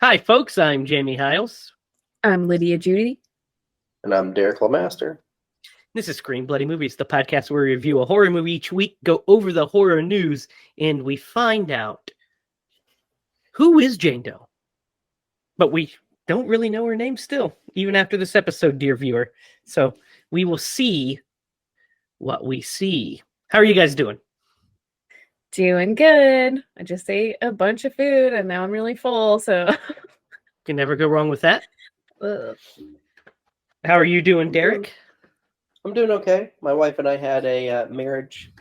Hi, folks. I'm Jamie Hiles. I'm Lydia Judy. And I'm Derek Lemaster. This is Scream Bloody Movies, the podcast where we review a horror movie each week, go over the horror news, and we find out who is Jane Doe. But we don't really know her name still, even after this episode, dear viewer. So we will see what we see. How are you guys doing? Doing good. I just ate a bunch of food and now I'm really full, so Can never go wrong with that. Ugh. How are you doing, Derek? I'm doing okay. My wife and I had a marriage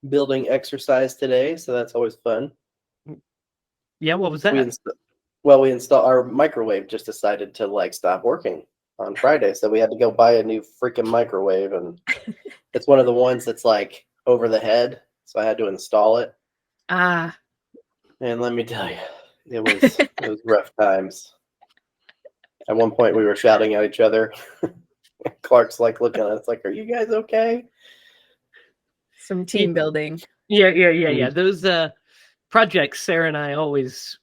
building exercise today, so that's always fun. Yeah, what was that? We installed our microwave. Just decided to stop working on Friday, so we had to go buy a new freaking microwave, and it's one of the ones that's like over the head, so I had to install it. Ah. And let me tell you, it was rough times. At one point, we were shouting at each other. Clark's looking at us like, "Are you guys okay?" Some team building. Yeah. Those projects, Sarah and I always,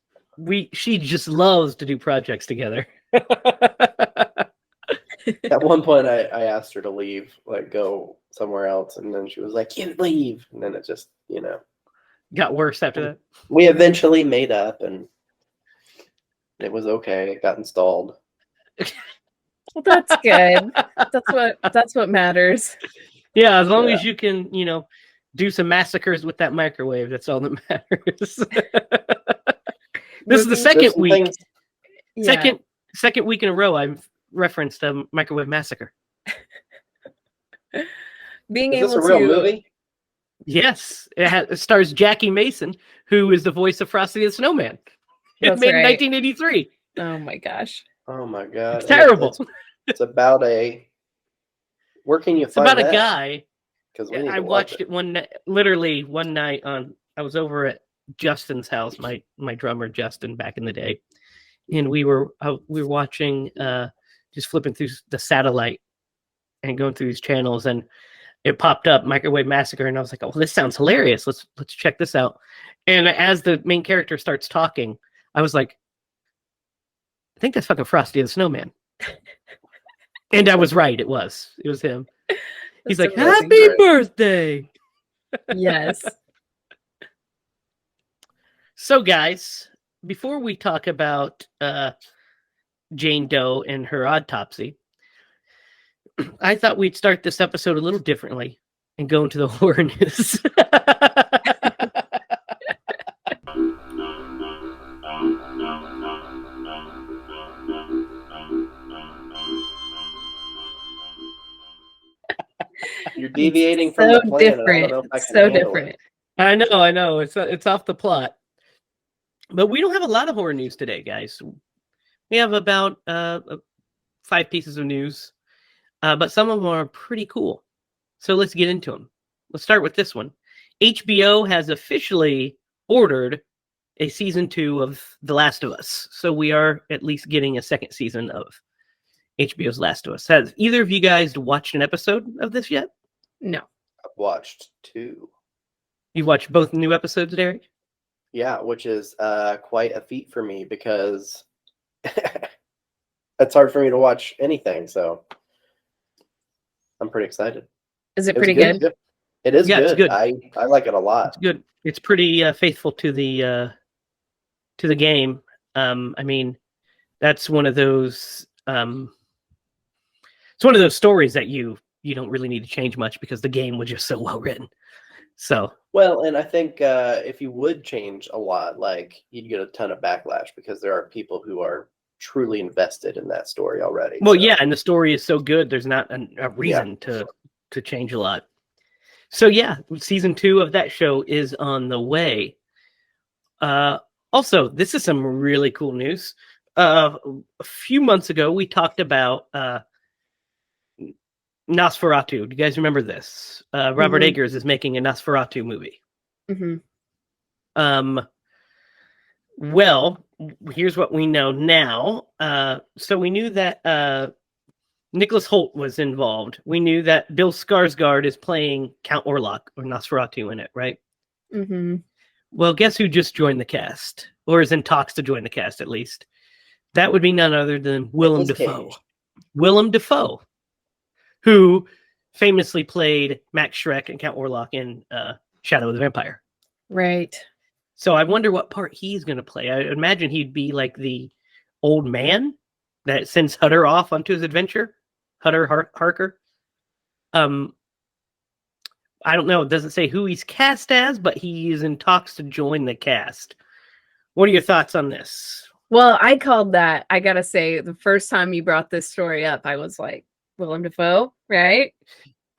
she just loves to do projects together. At one point, I asked her to leave, go somewhere else, and then she was like, "You leave," and then it just, got worse after that. We eventually made up, and it was okay. It got installed. Well, that's good. That's what matters. Yeah, as long as you can, do some massacres with that microwave, that's all that matters. This is the second week. Yeah. Second week in a row I've referenced a microwave massacre. Being Is able this a to real movie? Yes, it stars Jackie Mason, who is the voice of Frosty the Snowman. It was made in 1983. Oh my gosh. Oh my god. It's terrible. It's about a... Where can you find that? It's about a guy. Because I watched it one night, literally one night I was over at Justin's house, my drummer Justin back in the day, and we were watching, just flipping through the satellite and going through these channels, and it popped up Microwave Massacre, and I was like, "Oh, this sounds hilarious. Let's check this out." And as the main character starts talking, I was like, "I think that's fucking Frosty the Snowman." And I was right. It was him. He's like, "Happy birthday." Yes. So, guys, before we talk about Jane Doe and her autopsy, I thought we'd start this episode a little differently and go into the horror news. You're deviating It's from so the plan. different. I don't know if I can So handle different. it. I know. It's off the plot. But we don't have a lot of horror news today, guys. We have about 5 pieces of news, but some of them are pretty cool. So let's get into them. Let's start with this one. HBO has officially ordered a season 2 of The Last of Us. So we are at least getting a second season of HBO's Last of Us. Has either of you guys watched an episode of this yet? No. I've watched 2. You watched both new episodes, Derek? Yeah, which is quite a feat for me because it's hard for me to watch anything. So I'm pretty excited. Is it pretty good? It is good. It's good. I like it a lot. It's good. It's pretty faithful to the game. I mean, that's one of those. It's one of those stories that you don't really need to change much because the game was just so well written. So well, and I think if you would change a lot, you'd get a ton of backlash because there are people who are truly invested in that story already. Well, yeah, and the story is so good. There's not a reason to change a lot. So yeah, season 2 of that show is on the way. Also, this is some really cool news. A few months ago, we talked about Nosferatu. Do you guys remember this? Robert Eggers is making a Nosferatu movie. Mm-hmm. Well, here's what we know now. So we knew that Nicholas Hoult was involved. We knew that Bill Skarsgård is playing Count Orlok or Nosferatu in it, right? Mm-hmm. Well, guess who just joined the cast, or is in talks to join the cast at least? That would be none other than Willem Nicolas Dafoe. Cage. Willem Dafoe, who famously played Max Schreck and Count Orlok in Shadow of the Vampire. Right. So I wonder what part he's going to play. I imagine he'd be like the old man that sends Hutter off onto his adventure. Hutter Harker. I don't know. It doesn't say who he's cast as, but he is in talks to join the cast. What are your thoughts on this? Well, I called that. I gotta say, the first time you brought this story up, I was like, Willem Dafoe, right?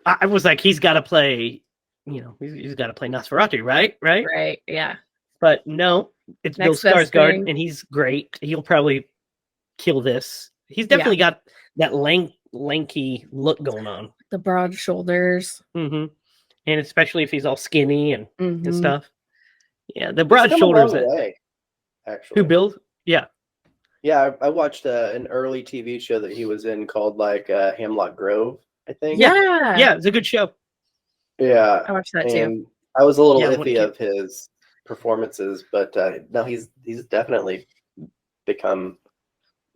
I was like, he's got to play, he's got to play Nosferatu, right? Right? Right. Yeah. But no, it's Next Bill best Skarsgård, thing. and he's great. He'll probably kill this. He's definitely got that lanky look going on. The broad shoulders. Mm-hmm. And especially if he's all skinny and Mhm. stuff. Yeah, the He's broad come a shoulders. long way, actually. Who build? Yeah. Yeah, I watched an early TV show that he was in called like Hemlock Grove, I think. Yeah. Yeah, it's a good show. Yeah, I watched that too. and I was a little Yeah, when it iffy came- of his performances, but no, he's definitely become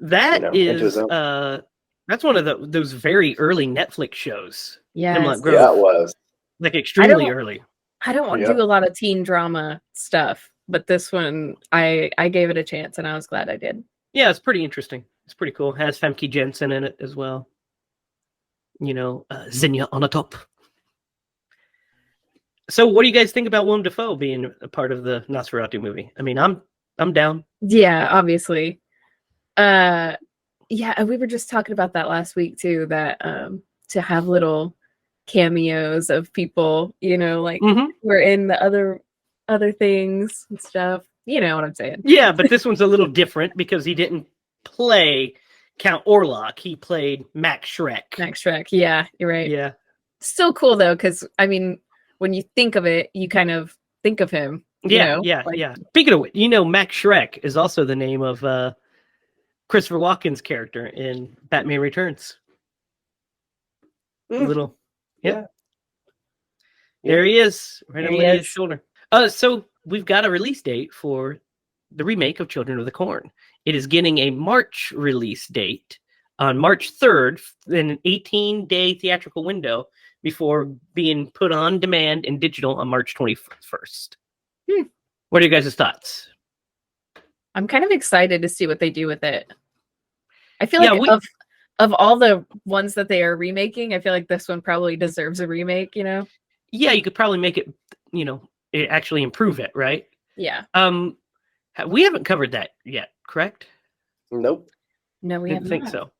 That into his is own. that's one of those very early Netflix shows. Yes. Hemlock Grove. Yeah, it was. Like extremely don't- early. I don't want to Yep. do a lot of teen drama stuff, but this one, I gave it a chance, and I was glad I did. Yeah, it's pretty interesting. It's pretty cool. Has Femke Jensen in it as well. Zinnia on the top. So, what do you guys think about Willem Dafoe being a part of the Nosferatu movie? I mean, I'm down. Yeah, obviously. Yeah, we were just talking about that last week too, that to have little cameos of people, like Mhm. who are in the other things and stuff. You know what I'm saying? Yeah, but this one's a little different because he didn't play Count Orlok. He played Max Schreck. Max Shrek. Yeah, you're right. Yeah. Still cool though, because I mean, when you think of it, you kind of think of him. Yeah. like- Yeah. Speaking of which, Max Schreck is also the name of Christopher Walken's character in Batman Returns. A Mm. little. Yeah. There he is, right There on he Lydia's is. shoulder. So we've got a release date for the remake of Children of the Corn. It is getting a March release date on March 3rd, in an 18-day theatrical window before being put on demand and digital on March 21st. What are you guys' thoughts? I'm kind of excited to see what they do with it. I feel Yeah, like of all the ones that they are remaking, I feel like this one probably deserves a remake, Yeah, you could probably make it, actually improve it, right? Yeah. We haven't covered that yet, correct? Nope. No, we I have didn't think not. so.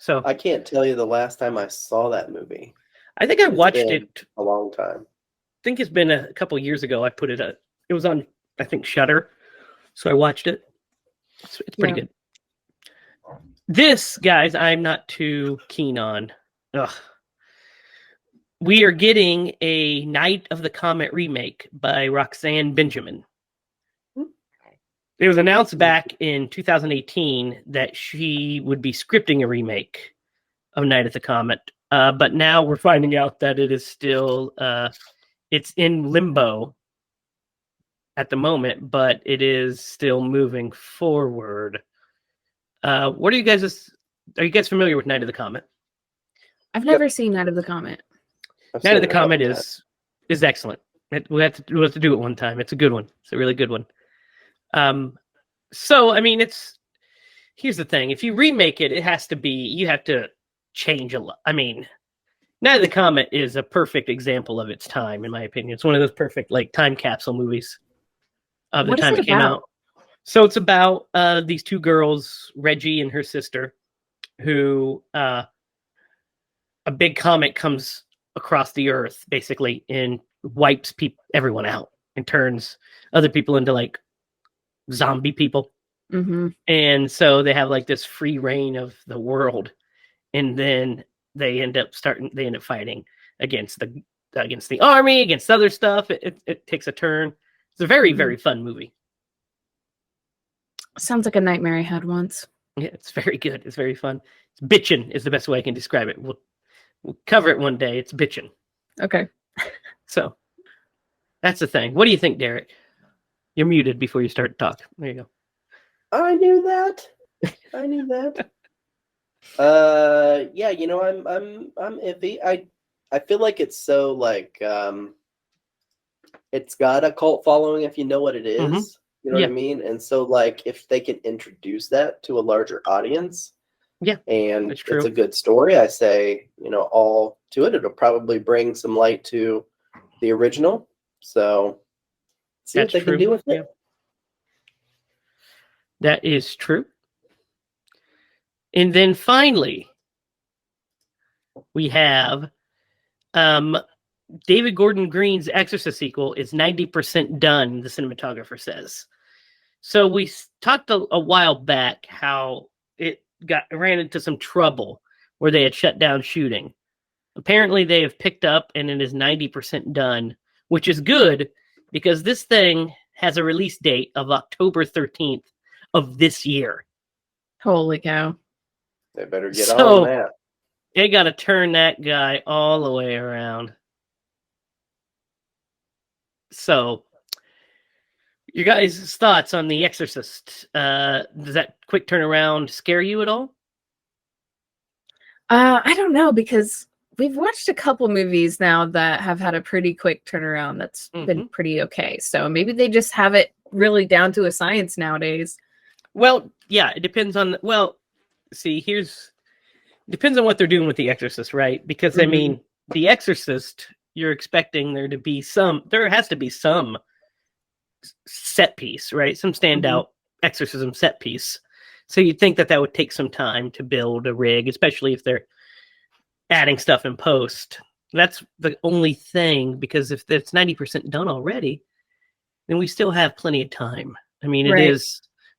So I can't tell you the last time I saw that movie. I think I It's watched been it. a long time. I think it's been a couple years ago. I put it. It was on, I think, Shudder, so I watched it. It's pretty Yeah. good. This, guys, I'm not too keen on. Ugh. We are getting a Night of the Comet remake by Roxanne Benjamin. It was announced back in 2018 that she would be scripting a remake of Night of the Comet, but now we're finding out that it is still it's in limbo at the moment, but it is still moving forward. What are you guys? Are you guys familiar with Night of the Comet? I've never seen Night of the Comet. I've Night seen of the it a couple Comet times. is excellent. We have to do it one time. It's a good one. It's a really good one. So I mean, here's the thing: if you remake it, you have to change a lot. I mean, Night of the Comet is a perfect example of its time, in my opinion. It's one of those perfect time capsule movies of the What is time it it came about? out. So it's about these two girls, Reggie and her sister, who a big comet comes across the earth basically and wipes everyone out and turns other people into zombie people. Mm-hmm. And so they have this free reign of the world, and then they end up fighting against the army, against other stuff. It takes a turn. It's a very, very fun movie. Sounds like a nightmare I had once. Yeah, it's very good. It's very fun. It's bitchin' is the best way I can describe it. We'll cover it one day. It's bitchin'. Okay. So that's the thing. What do you think, Derek? You're muted before you start to talk. There you go. I knew that. I knew that. Yeah, I'm iffy. I feel like it's so like it's got a cult following if you know what it is. Mm-hmm. You know what I mean? And so like if they can introduce that to a larger audience, Yeah, and that's true. it's a good story, I say, all to it. It'll probably bring some light to the original. So see That's what they can true. do with it. Yeah. That is true. And then finally, we have David Gordon Green's Exorcist sequel is 90% done, the cinematographer says. So we talked a while back how it ran into some trouble where they had shut down shooting. Apparently they have picked up and it is 90% done, which is good because this thing has a release date of October 13th of this year. Holy cow. They better get on that. They got to turn that guy all the way around. So, your guys' thoughts on The Exorcist? Does that quick turnaround scare you at all? I don't know, because we've watched a couple movies now that have had a pretty quick turnaround that's been pretty okay. So maybe they just have it really down to a science nowadays. Well, yeah, it depends on... depends on what they're doing with The Exorcist, right? Because, I mean, The Exorcist, you're expecting there has to be some set piece, right? Some standout exorcism set piece. So you'd think that would take some time to build a rig, especially if they're adding stuff in post. That's the only thing, because if it's 90% done already, then we still have plenty of time. I mean,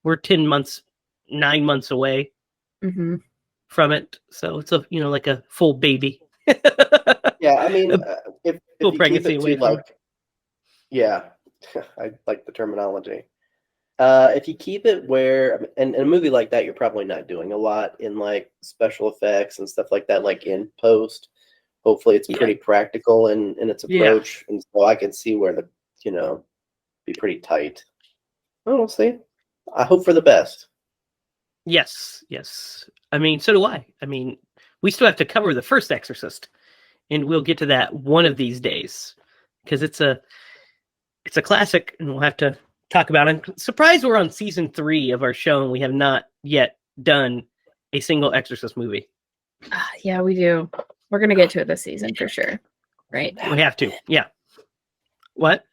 we're 9 months away from it. So it's like a full baby. Yeah, I mean, if full you pregnancy keep away it from to yeah, I like the terminology. If you keep it where, and in a movie like that, you're probably not doing a lot in like special effects and stuff like that, like in post. Hopefully, it's pretty practical in its approach, and so I can see where be pretty tight. Well, we'll see. I hope for the best. Yes. I mean, so do I. I mean, we still have to cover the first Exorcist, and we'll get to that one of these days because it's a classic, and we'll have to talk about it. I'm surprised we're on season 3 of our show, and we have not yet done a single Exorcist movie. Yeah, we do. We're gonna get to it this season for sure, right? We have to. Yeah. What?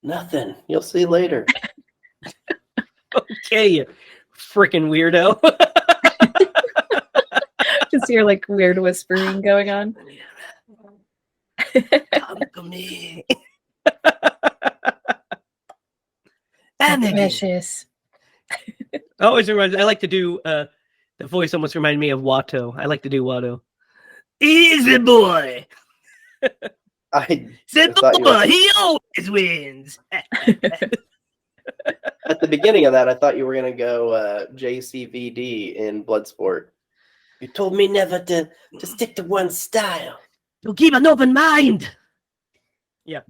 Nothing. You'll see later. Okay, you freaking weirdo. Just hear like weird whispering going on. Come to me. Precious. Always reminds. I like to do the voice. Almost reminded me of Watto. I like to do Watto. Easy boy. Said boy, he always wins. At the beginning of that, I thought you were gonna go JCVD in Bloodsport. You told me never to stick to one style. To keep an open mind. Yeah.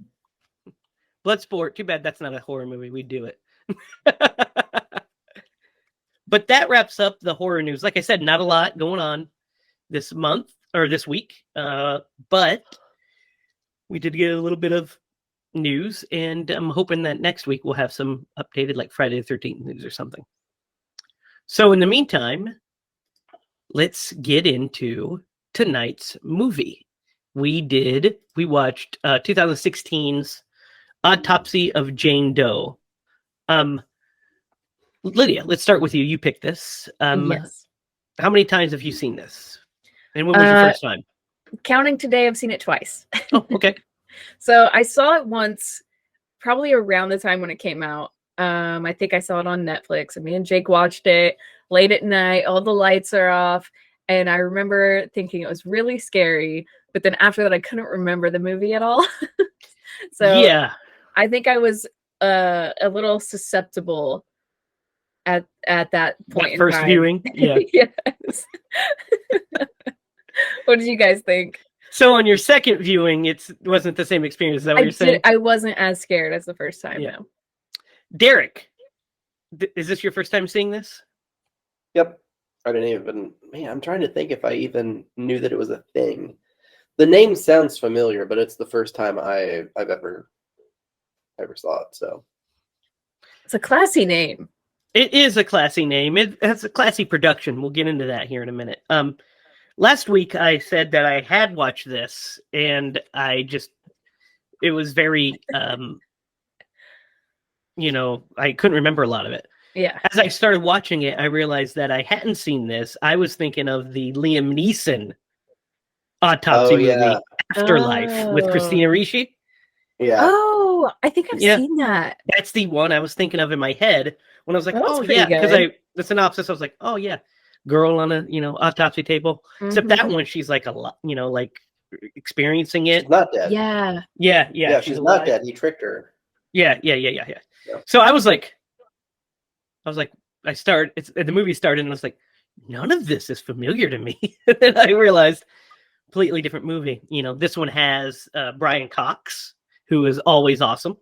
Bloodsport. Too bad that's not a horror movie. We'd do it. But that wraps up the horror news. Like I said, not a lot going on this month or this week. But we did get a little bit of news, and I'm hoping that next week we'll have some updated, like Friday the 13th news or something. So in the meantime, let's get into tonight's movie. We watched 2016's Autopsy of Jane Doe. Lydia, let's start with you. You picked this. Yes. How many times have you seen this? And when was your first time? Counting today, I've seen it twice. Oh, okay. So I saw it once, probably around the time when it came out. I think I saw it on Netflix, and me and Jake watched it late at night. All the lights are off. And I remember thinking it was really scary. But then after that, I couldn't remember the movie at all. So yeah, I think I was a little susceptible at that point in first time. viewing. Yeah. Yes. What did you guys think? So on your second viewing, it wasn't the same experience. Is that what you're saying? I wasn't as scared as the first time. Yeah. No. Derek, is this your first time seeing this? Yep. I didn't even. Man, I'm trying to think if I even knew that it was a thing. The name sounds familiar, but it's the first time I've ever saw it. So It's a classy name. It is a classy name. It has a classy production. We'll get into that here in a minute. Last week I said that I had watched this, and it was very, I couldn't remember a lot of it. Yeah. As I started watching it, I realized that I hadn't seen this. I was thinking of the Liam Neeson autopsy movie, Afterlife, with Christina Ricci. Yeah. Oh, I think I've seen that. That's the one I was thinking of in my head when I was like, That's oh pretty yeah, because good. the synopsis, I was like, oh yeah, girl on a autopsy table. Except that one, she's like a lot, like experiencing it. She's not dead. Yeah. Yeah. She's not dead. He tricked her. Yeah. So I was like, the movie started, and I was like, none of this is familiar to me. And then I realized, completely different movie. This one has Brian Cox, who is always awesome,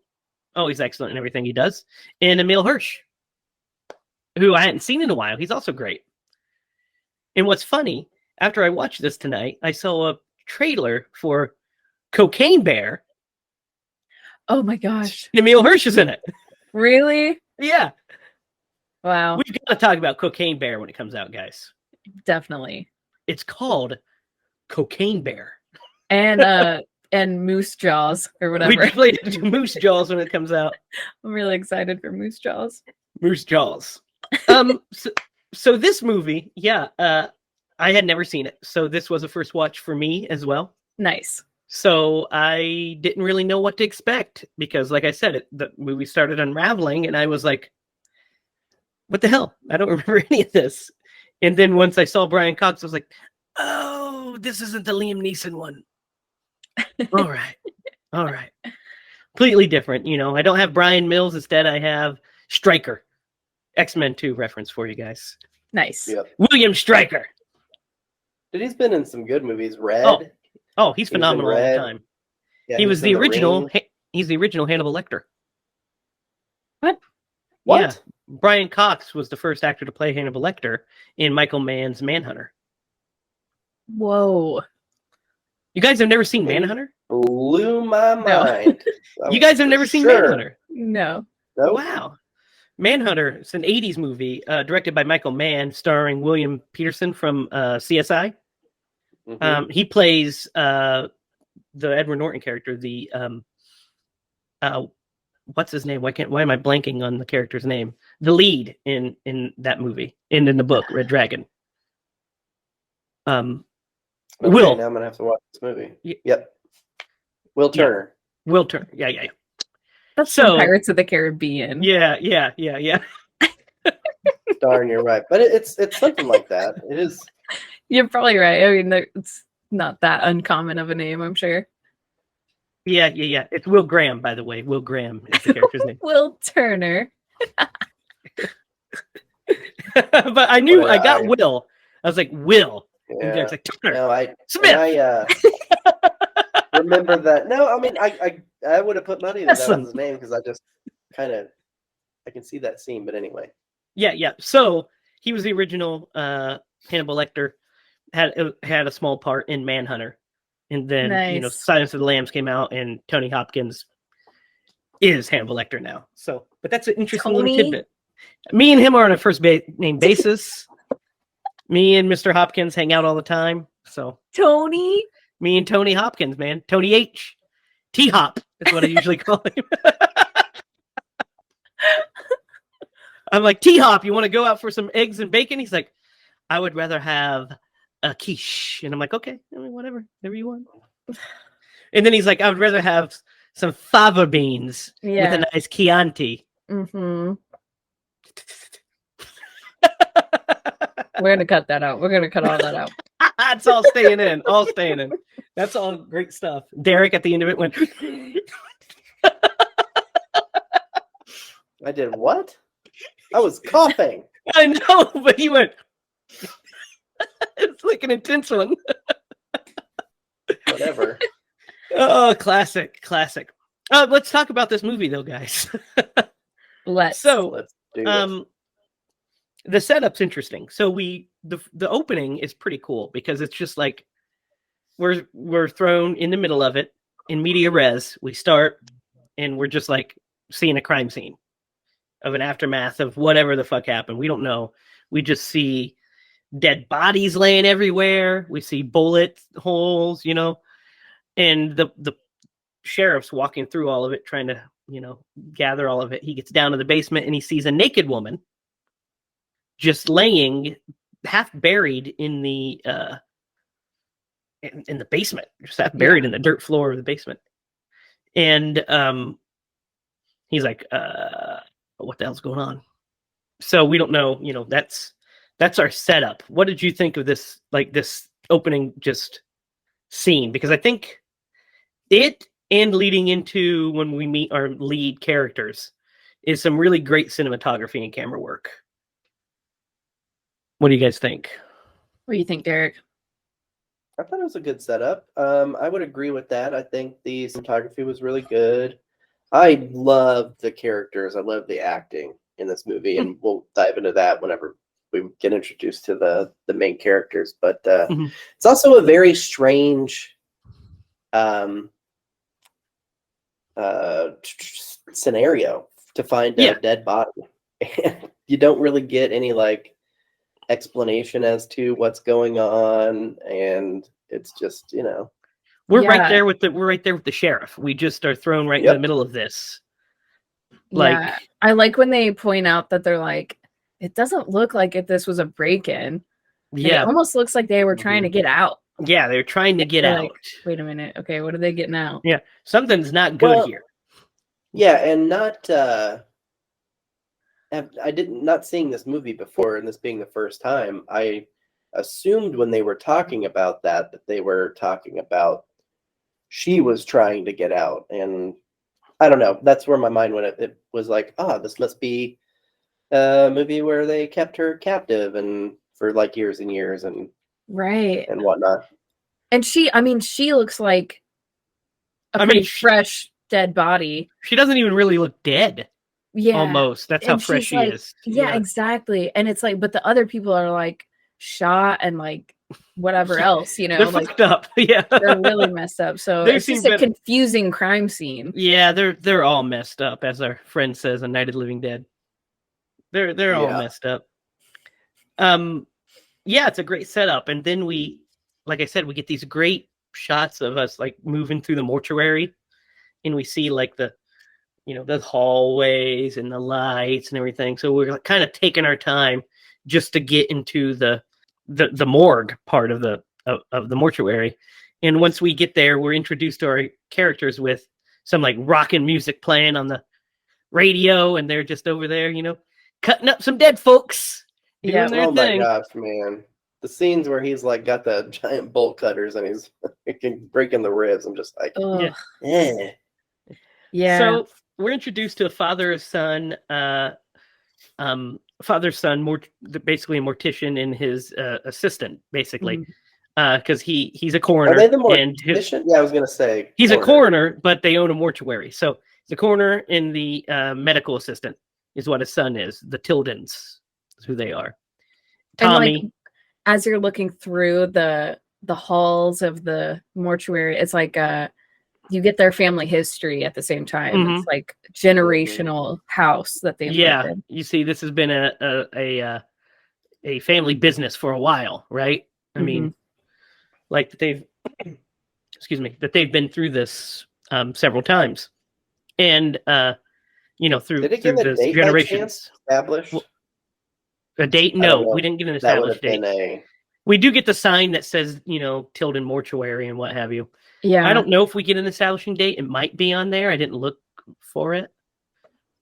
always excellent in everything he does, and Emil Hirsch, who I hadn't seen in a while. He's also great. And what's funny, after I watched this tonight, I saw a trailer for Cocaine Bear. Oh my gosh. And Emil Hirsch is in it. Really? Yeah. Wow. We've got to talk about Cocaine Bear when it comes out, guys. Definitely. It's called Cocaine Bear. And Moose Jaws or whatever. We definitely have to do Moose Jaws when it comes out. I'm really excited for Moose Jaws. Moose Jaws. So this movie, I had never seen it. So this was a first watch for me as well. Nice. So I didn't really know what to expect because, like I said, the movie started unraveling and I was like, what the hell? I don't remember any of this. And then once I saw Brian Cox, I was like, oh, this isn't the Liam Neeson one. All right. Completely different. I don't have Brian Mills. Instead, I have Stryker. X-Men 2 reference for you guys. Nice. Yep. William Stryker. Dude, he's been in some good movies. Red. Oh, he's phenomenal all the time. Yeah, he was the in The original. Ring. He's the original Hannibal Lecter. What? Yeah. Brian Cox was the first actor to play Hannibal Lecter in Michael Mann's Manhunter. Whoa. You guys have never seen Manhunter? Blew my mind. You guys have never seen Manhunter? No. Nope. Wow. Manhunter, it's an 80s movie directed by Michael Mann, starring William Peterson from CSI. Mm-hmm. He plays the Edward Norton character, what's his name? Why am I blanking on the character's name? The lead in that movie and in the book, Red Dragon. Okay, Will. Now I'm gonna have to watch this movie. Yep. Will Turner. Yeah. Will Turner. Yeah. That's from Pirates of the Caribbean. Yeah. Darn, you're right. But it's something like that. It is. You're probably right. I mean, it's not that uncommon of a name, I'm sure. Yeah. It's Will Graham, by the way. Will Graham is the character's name. Will Turner. But I knew I got Will. I was like, Will. Yeah. And there's like Turner. No, Smith. I remember that. No, I mean, I would have put money that was his name because I just I can see that scene. But anyway. Yeah. So he was the original Hannibal Lecter. Had a small part in Manhunter, and then Silence of the Lambs came out, and Tony Hopkins is Hannibal Lecter now. So, but that's an interesting little tidbit. Me and him are on a first name basis. Me and Mr. Hopkins hang out all the time. So me and Tony Hopkins, man. Tony H. T-Hop is what I usually call him. I'm like, T-Hop, you want to go out for some eggs and bacon? He's like, I would rather have a quiche. And I'm like, okay, I mean, whatever you want. And then he's like, I would rather have some fava beans with a nice Chianti. Mm-hmm. We're going to cut that out. We're going to cut all that out. It's all staying in. All staying in. That's all great stuff. Derek at the end of it went. I did what? I was coughing. I know, but he went. It's like an intense one. Whatever. Oh, classic. Let's talk about this movie, though, guys. Let's do it. the setup's interesting. So the opening is pretty cool because it's just like we're thrown in the middle of it in media res. We start and we're just like seeing a crime scene of an aftermath of whatever the fuck happened. We don't know. We just see dead bodies laying everywhere. We see bullet holes, and the sheriff's walking through all of it, trying to, gather all of it. He gets down to the basement and he sees a naked woman just laying half buried in the in the basement, just half buried in the dirt floor of the basement. And he's like, what the hell's going on? So we don't know, that's our setup. What did you think of this, like this opening just scene? Because I think it, and leading into when we meet our lead characters, is some really great cinematography and camera work. What do you guys think? What do you think, Derek? I thought it was a good setup. I would agree with that. I think the cinematography was really good. I love the characters. I love the acting in this movie, and we'll dive into that whenever we get introduced to the main characters. But it's also a very strange scenario to find a dead body. You don't really get any like explanation as to what's going on, and it's just we're right there with the sheriff. We just are thrown right in the middle of this. Like, I like when they point out that they're like, it doesn't look like if this was a break-in. Yeah, it almost looks like they were trying to get out. Yeah, they're trying to get out. Like, wait a minute. Okay, what are they getting out? Yeah, something's not good here. Yeah, and not not seeing this movie before, and this being the first time, I assumed when they were talking about that they were talking about she was trying to get out, and I don't know. That's where my mind went. It was like, this must be a movie where they kept her captive and for like years and years and whatnot. And she looks like a pretty fresh dead body. She doesn't even really look dead. Yeah, almost. That's how fresh she is. Yeah, exactly. And it's like, but the other people are like shot and like whatever else, They're like fucked up. Yeah, they're really messed up. So it's just a confusing crime scene. Yeah, they're all messed up, as our friend says on Night of the Living Dead. They're all messed up. Yeah, it's a great setup, and then we, like I said, we get these great shots of us like moving through the mortuary, and we see like the hallways and the lights and everything. So we're kind of taking our time just to get into the morgue part of the mortuary. And once we get there, we're introduced to our characters with some like rockin' music playing on the radio, and they're just over there, cutting up some dead folks. Doing their thing. My gosh, man. The scenes where he's like got the giant bolt cutters and he's breaking the ribs. I'm just like, yeah. So we're introduced to a father-son, basically a mortician and his assistant, basically, because he's a coroner. Are they the mortician? Yeah, I was gonna say he's a coroner, but they own a mortuary. So the coroner and the medical assistant is what his son is. The Tildens is who they are. Tommy. And like, as you're looking through the halls of the mortuary, it's like you get their family history at the same time. It's like generational house that they lived in. You see, this has been a family business for a while, right? I mean, like that they've been through this several times, and through the generations. Established a date? No, we didn't get an established date. We do get the sign that says, Tilden Mortuary and what have you. Yeah. I don't know if we get an establishing date. It might be on there. I didn't look for it.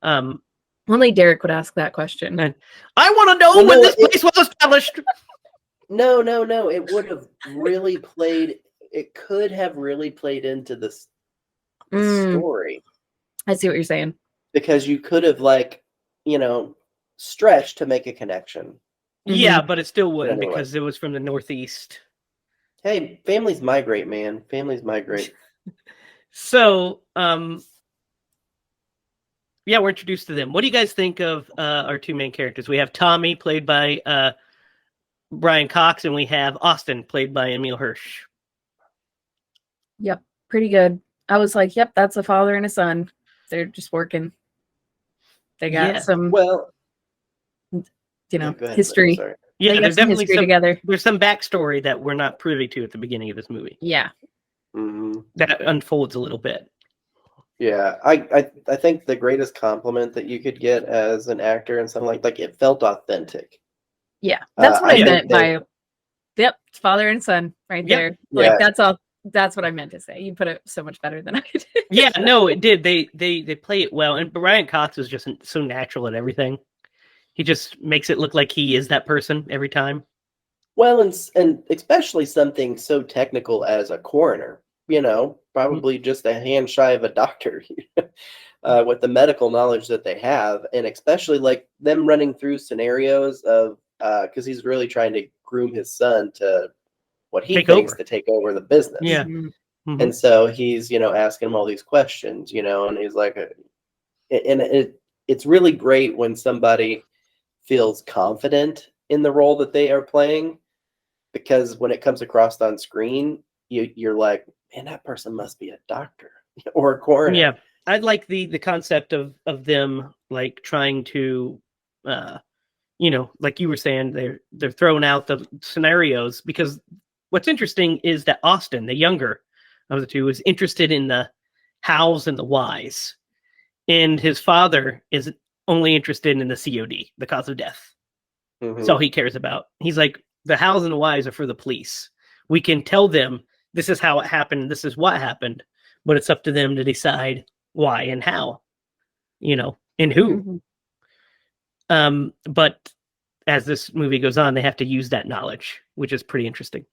Only Derek would ask that question. And I want to know when this place was established. No. It would have really played. It could have really played into this story. I see what you're saying. Because you could have stretched to make a connection. Yeah, but it still wouldn't because it was from the Northeast. Hey, families migrate, man. Families migrate. So, yeah, we're introduced to them. What do you guys think of our two main characters? We have Tommy, played by Brian Cox, and we have Austin, played by Emil Hirsch. Yep, pretty good. I was like, yep, that's a father and a son. They're just working. They got Yeah. some, Well, you yeah, know, go ahead, history. sorry. Yeah, They got there's some definitely history together. there's some backstory that we're not privy to at the beginning of this movie Yeah. Mhm. that unfolds a little bit. Yeah, I think the greatest compliment that you could get as an actor and something like it felt authentic. Yeah. That's what I think meant they- by, yep, father and son right Yep. there. Yeah. Like, that's all. That's what I meant to say. You put it so much better than I did. Yeah, no, it did. They play it well, and Brian Cox is just so natural at everything. He just makes it look like he is that person every time. Well, and especially something so technical as a coroner, probably just a hand shy of a doctor with the medical knowledge that they have. And especially like them running through scenarios of, because he's really trying to groom his son to what he Take thinks over. to take over the business. Yeah. Mhm. Mhm. And so he's, asking him all these questions, and he's like, and it's really great when somebody feels confident in the role that they are playing, because when it comes across on screen, you're like, man, that person must be a doctor or a coroner. Yeah, I like the concept of them like trying to, like you were saying, they're throwing out the scenarios, because what's interesting is that Austin, the younger of the two, is interested in the hows and the whys, and his father is only interested in the COD, the cause of death. Mhm. That's all he cares about. He's like, the hows and the whys are for the police. We can tell them this is how it happened, this is what happened, but it's up to them to decide why and how, and who. Mhm. But as this movie goes on, they have to use that knowledge, which is pretty interesting.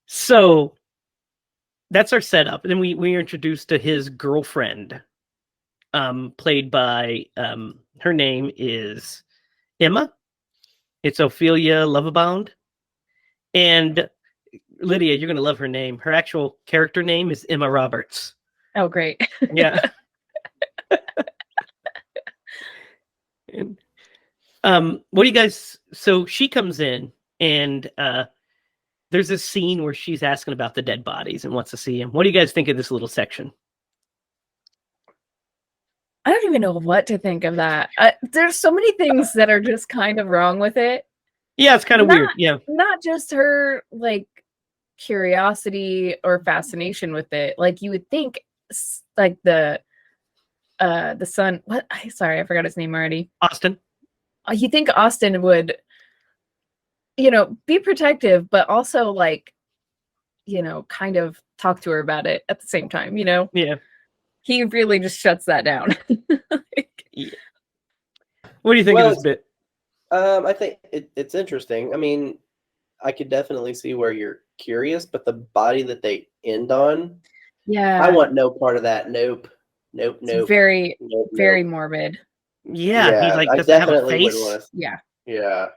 So that's our setup. And then we are introduced to his girlfriend, played by, her name is Emma. It's Ophelia Lovebound. And Lydia, you're going to love her name. Her actual character name is Emma Roberts. Oh, great. Yeah. And, what do you guys? So she comes in, and there's this scene where she's asking about the dead bodies and wants to see him. What do you guys think of this little section? I don't even know what to think of that. There's so many things that are just kind of wrong with it. Yeah, it's kind of weird. Yeah. Not just her like curiosity or fascination with it. Like, you would think like the son, sorry, I forgot his name already. Austin. You think Austin would, be protective, but also like, kind of talk to her about it at the same time, Yeah. He really just shuts that down. Yeah. What do you think of this bit? I think it's interesting. I mean, I could definitely see where you're curious, but the body that they end on, Yeah. I want no part of that. Nope. It's very, Nope, very nope. morbid. Yeah, he like I doesn't have a definitely face. wouldn't want to. Yeah. Yeah.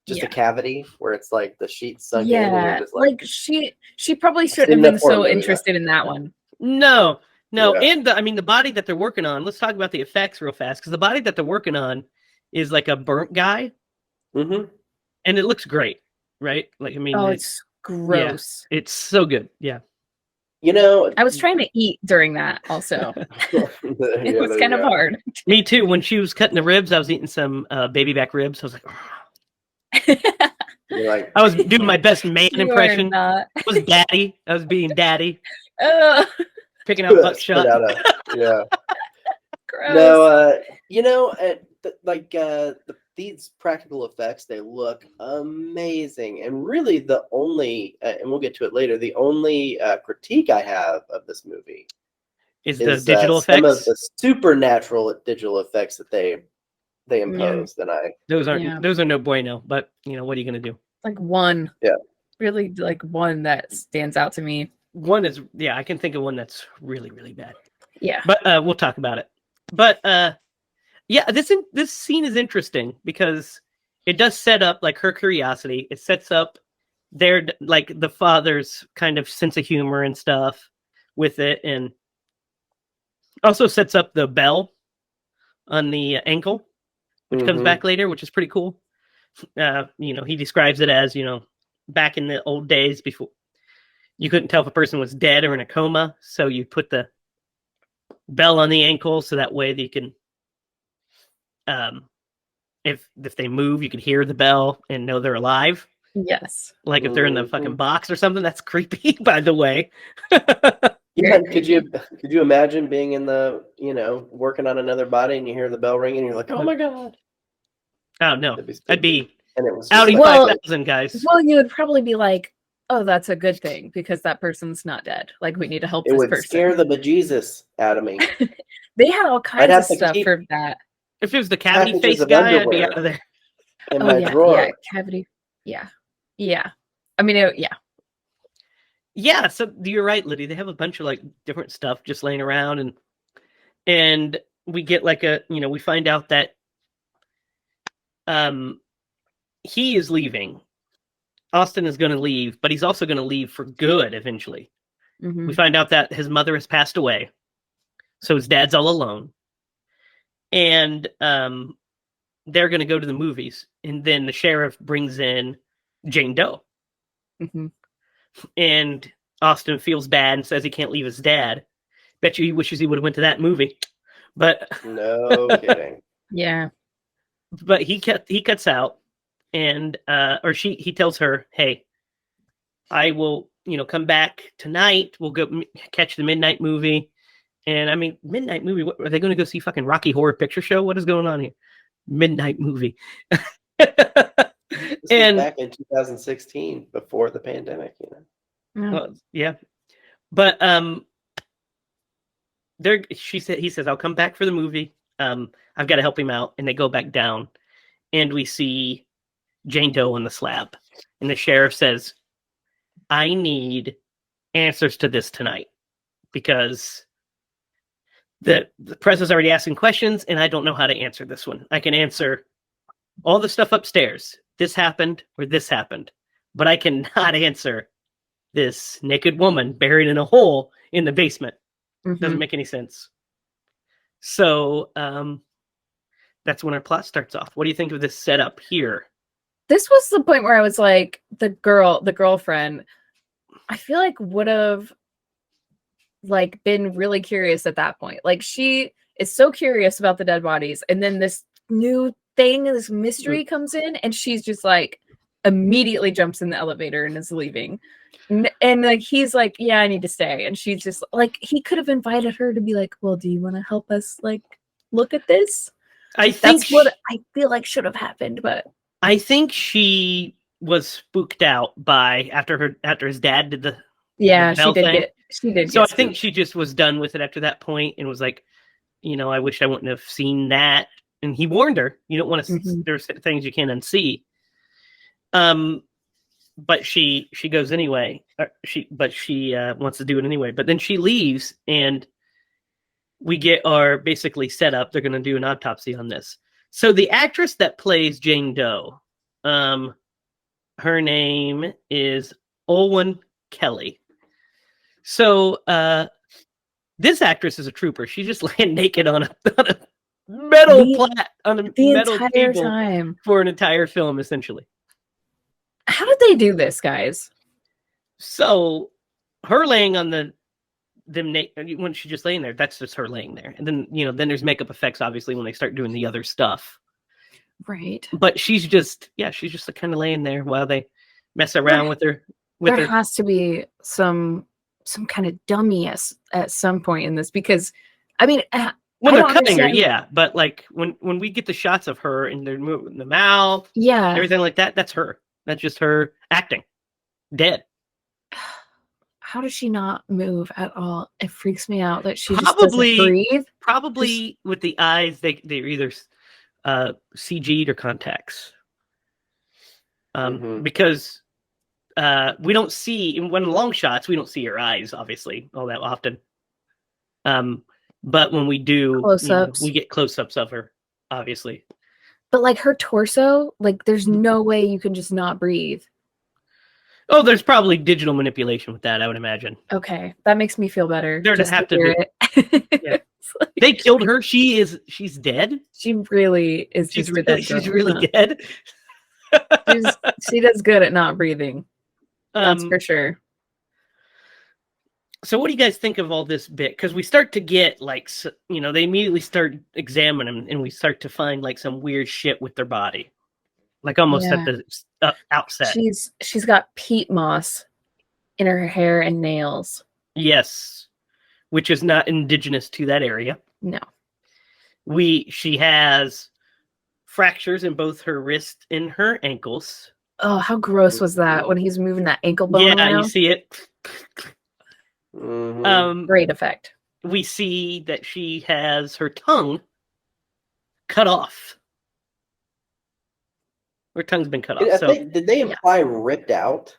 Just Yeah. a cavity where it's like the sheet sunk in, and Yeah. you're just like She probably shouldn't have seen that been horror so movie, interested in that one. No. Yeah. And the body that they're working on. Let's talk about the effects real fast, because the body that they're working on is like a burnt guy, Mm-hmm. and it looks great, right? Like, I mean, Oh, it's gross. it's so good. Yeah. I was trying to eat during that also. It was kind of hard. Me too. When she was cutting the ribs, I was eating some baby back ribs. I was like, You're like, I was doing my best man You are impression. not. I was daddy. I was being daddy, Ugh, picking out buckshot. yeah. gross. No, these practical effects, they look amazing. And really the only, and we'll get to it later, the only critique I have of this movie Is the digital some of effects? the supernatural digital effects that they imposed. And Those Yeah. are no bueno. But what are you gonna do? Like one. Yeah. Really like one that stands out to me. One is, I can think of one that's really, really bad. Yeah. But we'll talk about it. But this scene is interesting because it does set up like her curiosity. It sets up their like the father's kind of sense of humor and stuff with it, and Also sets up the bell on the ankle, which comes back later, which is pretty cool. He describes it as, back in the old days before you couldn't tell if a person was dead or in a coma. So you put the bell on the ankle so that way that you can, if they move, you can hear the bell and know they're alive. Yes. Like if they're in the fucking box or something. That's creepy, by the way. Yeah, could you imagine being in the, working on another body and you hear the bell ringing and you're like, oh my God. Oh no. I'd be and it was Audi like, 5000, guys. Well, you would probably be like, oh, that's a good thing because that person's not dead. Like, we need to help it this would person. scare the bejesus out of me. They had all kinds of stuff for that. If it was the cavity packages face of guy, I'd be underwear out of there. in my drawer. Yeah, cavity. Yeah. I mean, yeah. Yeah, so you're right, Liddy. They have a bunch of like different stuff just laying around, and we get like we find out that he is leaving. Austin is going to leave, but he's also going to leave for good eventually. Mm-hmm. We find out that his mother has passed away, so his dad's all alone, and they're going to go to the movies, and then the sheriff brings in Jane Doe. Mm-hmm. And Austin feels bad and says he can't leave his dad. Bet you he wishes he would have went to that movie. But no kidding. Yeah. But he cuts out, and he tells her, "Hey, I will, come back tonight. We'll go catch the midnight movie." And I mean, midnight movie. What, are they going to go see fucking Rocky Horror Picture Show? What is going on here? Midnight movie. This was back in 2016, before the pandemic, Yeah. But he says, I'll come back for the movie. I've got to help him out. And they go back down, and we see Jane Doe on the slab. And the sheriff says, I need answers to this tonight, because the press is already asking questions, and I don't know how to answer this one. I can answer all the stuff upstairs. This happened or this happened, but I cannot answer this naked woman buried in a hole in the basement. Mm-hmm. Doesn't make any sense. So that's when our plot starts off. What do you think of this setup here? This was the point where I was like, the girlfriend, I feel like would have like been really curious at that point. Like, she is so curious about the dead bodies, and then this new thing, this mystery comes in, and she's just like immediately jumps in the elevator and is leaving. And like, he's like, yeah, I need to stay. And she's just like, he could have invited her to be like, well, do you want to help us like look at this? I think that's what I feel like should have happened, but I think she was spooked out by after his dad did the she did. So I think she just was done with it after that point and was like, I wish I wouldn't have seen that. And he warned her, you don't want to. There's things you can't unsee. But she goes anyway. She wants to do it anyway. But then she leaves, and we get our basically set up. They're going to do an autopsy on this. So the actress that plays Jane Doe, her name is Olwen Kelly. So this actress is a trooper. She just laying naked on a metal table time for an entire film, essentially. How did they do this, guys? So her laying on when she's just laying there, that's just her laying there. And then, then there's makeup effects, obviously, when they start doing the other stuff. Right. But she's just kind of laying there while they mess around with her. There has to be some kind of dummy at some point in this, because, I mean, when they're cutting her, yeah. But like when we get the shots of her and they're moving the mouth, everything like that, that's her. That's just her acting. Dead. How does she not move at all? It freaks me out that she just doesn't breathe. Probably with the eyes, they're either CG'd or contacts. Because we don't see, when long shots, we don't see her eyes, obviously, all that often. But when we do, close-ups, we get close-ups of her, obviously. But like her torso, like there's no way you can just not breathe. Oh, there's probably digital manipulation with that, I would imagine. Okay, that makes me feel better. There'd have to be. Yeah. They killed her. She's dead. She really is. She's just a really dead she's girl, really huh? dead. She does good at not breathing. That's Um, for sure. So what do you guys think of all this bit? Because we start to get like, they immediately start examining them, and we start to find like some weird shit with their body, like almost at Yeah. the outset. She's got peat moss in her hair and nails. Yes, which is not indigenous to that area. No. She has fractures in both her wrist and her ankles. Oh, how gross was that when he's moving that ankle bone Yeah, around? you see it. Mhm. Great effect. We see that she has her tongue cut off. Her tongue's been cut off. Did they imply ripped out?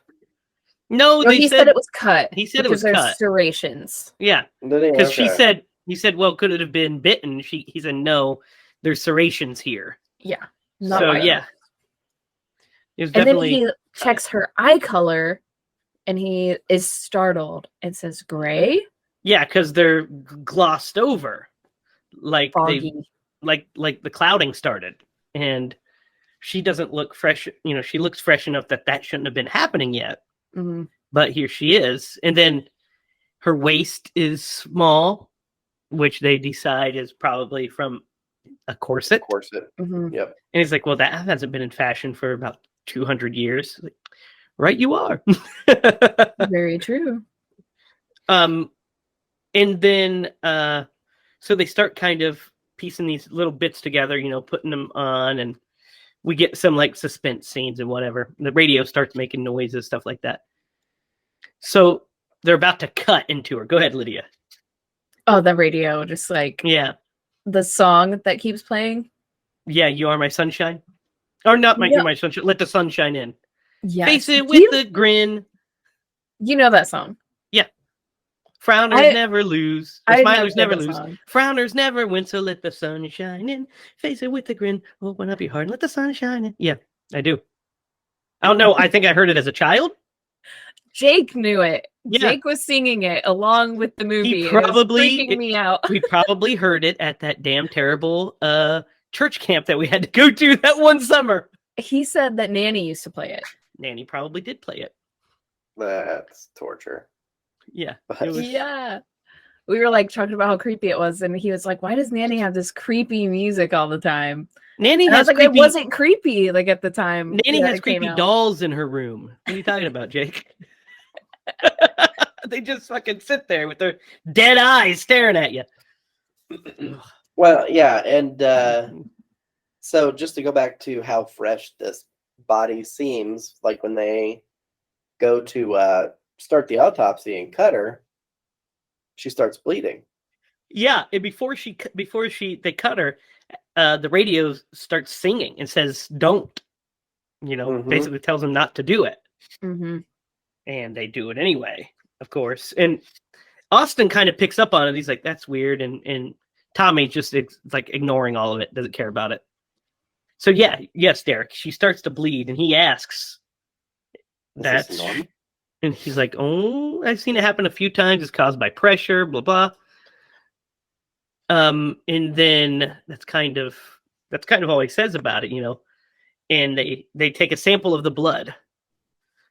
No, No, they he said it was cut. He said it because was there's cut. serrations. Yeah, Did they? because Okay. he said, well, could it have been bitten? He said, no, there's serrations here. Yeah. So violent. yeah, it was And definitely. then he checks her eye color, and he is startled and says, "Gray, Yeah, because they're glossed over, like foggy." like the clouding started, and she doesn't look fresh. She looks fresh enough that shouldn't have been happening yet. Mhm. But here she is, and then her waist is small, which they decide is probably from a corset. Mhm. Yep. And he's like, well, that hasn't been in fashion for about 200 years. Like, right, you are. Very true. And then so they start kind of piecing these little bits together, putting them on, and we get some like suspense scenes and whatever. The radio starts making noises, stuff like that. So they're about to cut into her. Go ahead, Lydia. Oh, the radio, just like Yeah. the song that keeps playing. Yeah, you are my sunshine. Or not Yeah. you're my sunshine. Let the sun shine in. Yes. Face it with a grin. You know that song. Yeah. Frowners never lose. Or smilers never lose. Song. Frowners never win, so let the sun shine in. Face it with a grin. Open up your heart and let the sun shine in. Yeah, I do. I don't know. I think I heard it as a child. Jake knew it. Yeah. Jake was singing it along with the movie. He and it was probably freaking me out. We probably heard it at that damn terrible church camp that we had to go to that one summer. He said that Nanny used to play it. Nanny probably did play it. That's torture. Yeah. It was- Yeah. We were like talking about how creepy it was, and he was like, "Why does Nanny have this creepy music all the time?" Nanny And I has was like, creepy. "It wasn't creepy like at the time." Nanny that has it came creepy out. dolls in her room. What are you talking about, Jake? They just fucking sit there with their dead eyes staring at you. Well, yeah, and so just to go back to how fresh this body seems, like when they go to start the autopsy and cut her, she starts bleeding. Yeah, and before they cut her, the radio starts singing and says, "Don't," Mhm. basically tells them not to do it, Mhm. and they do it anyway, of course. And Austin kind of picks up on it. He's like, "That's weird," and Tommy just like ignoring all of it, doesn't care about it. So yes, Derek, she starts to bleed, and he asks, Is this "That's," normal? and he's like, "Oh, I've seen it happen a few times. It's caused by pressure, blah blah." And then that's kind of all he says about it, And they take a sample of the blood.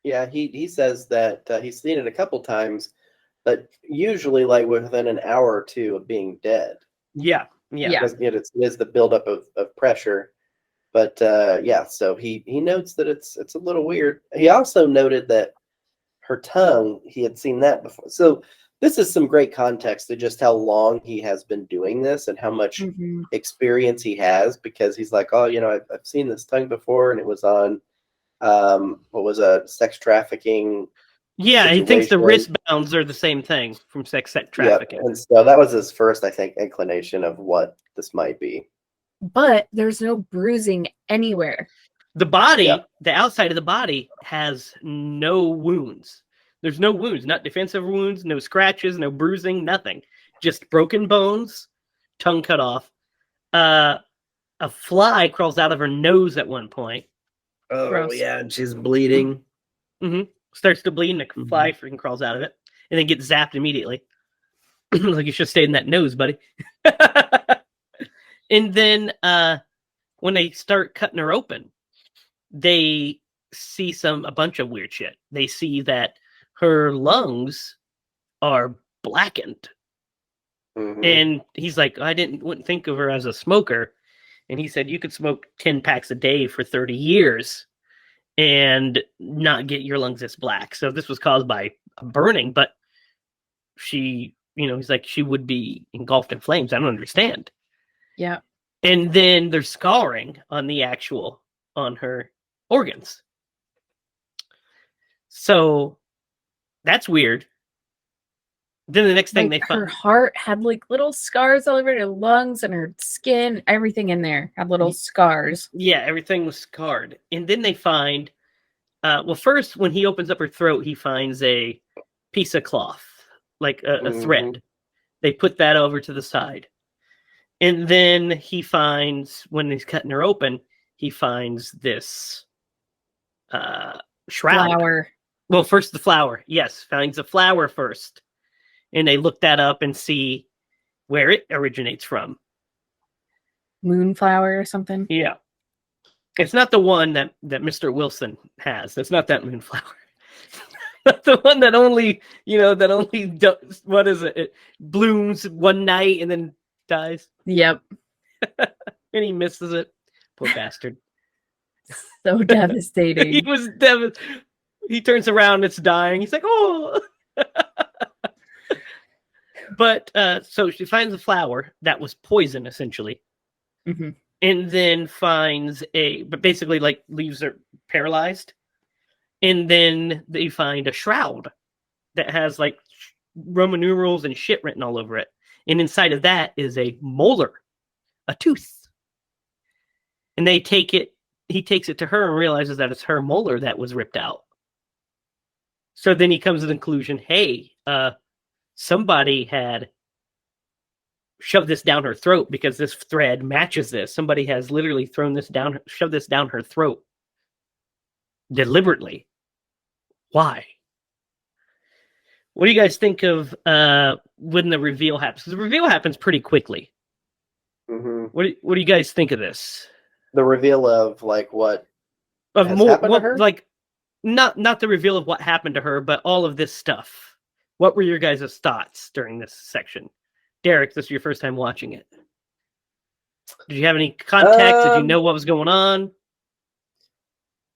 Yeah, he says that he's seen it a couple times, but usually like within an hour or two of being dead. Yeah. Because it is the buildup of pressure. But so he notes that it's a little weird. He also noted that her tongue, he had seen that before. So this is some great context to just how long he has been doing this and how much Mhm. experience he has, because he's like, oh, I've seen this tongue before, and it was on what was a sex trafficking. Yeah, he thinks the situation. wristbands are the same thing from sex Yep. trafficking. And so that was his first, I think, inclination of what this might be. But there's no bruising anywhere. The body, Yep. the outside of the body has no wounds. There's no wounds, not defensive wounds, no scratches, no bruising, nothing. Just broken bones, tongue cut off. A fly crawls out of her nose at one point. Oh, Gross. yeah, and she's bleeding. Starts to bleed, and a fly freaking crawls out of it, and then gets zapped immediately. Like you should have stayed in that nose, buddy. And then when they start cutting her open, they see a bunch of weird shit. They see that her lungs are blackened. Mhm. And he's like, wouldn't think of her as a smoker. And he said, you could smoke 10 packs a day for 30 years and not get your lungs this black. So this was caused by burning, but he's like, she would be engulfed in flames. I don't understand. Yeah. And then there's scarring on her organs. So that's weird. Then the next thing Like, they find, her heart had like little scars all over it, her lungs and her skin, everything in there had little scars. yeah, everything was scarred. And then they find, well, first when he opens up her throat, he finds a piece of cloth, like a thread. They put that over to the side. And then he finds, when he's cutting her open, he finds this shroud. Flower. Well, first the flower. Yes, finds the flower first. And they look that up and see where it originates from. Moonflower or something. Yeah. It's not the one that Mr. Wilson has. It's not that moonflower. The one that only, what is it? It blooms one night and then dies. Yep. And he misses it. Poor bastard. So He devastating. was devastated. He turns around, it's dying. He's like, oh. But so she finds a flower that was poison, essentially. Mm-hmm. And then but basically like leaves her paralyzed. And then they find a shroud that has like Roman numerals and shit written all over it. And inside of that is a molar, a tooth. And he takes it to her and realizes that it's her molar that was ripped out. So then he comes to the conclusion, hey, somebody had shoved this down her throat because this thread matches this. Somebody has literally shoved this down her throat deliberately. Why? What do you guys think of when the reveal happens? Because the reveal happens pretty quickly. Mm-hmm. What do you guys think of this? The reveal of like what Of has more, happened to her? like not the reveal of what happened to her, but all of this stuff. What were your guys' thoughts during this section? Derek, this is your first time watching it. Did you have any context? Did you know what was going on?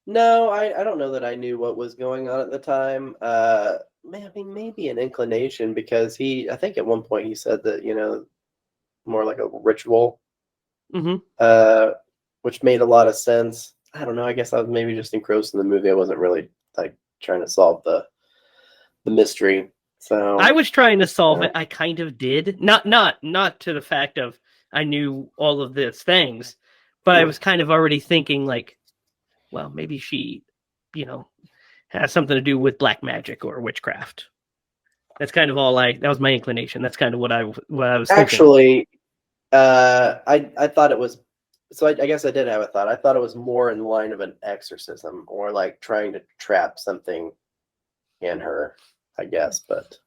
No, I don't know that I knew what was going on at the time. I mean, maybe an inclination because I think at one point he said that, more like a ritual, which made a lot of sense. I don't know. I guess I was maybe just engrossed in the movie. I wasn't really like trying to solve the mystery. So I was trying to solve it. I kind of did. Not to the fact of I knew all of these things, but I was kind of already thinking like, well, maybe she, has something to do with black magic or witchcraft. That's kind of that was my inclination. That's kind of what I was thinking. Actually, I thought it was, so I guess I did have a thought. I thought it was more in line of an exorcism or like trying to trap something in her, I guess, but.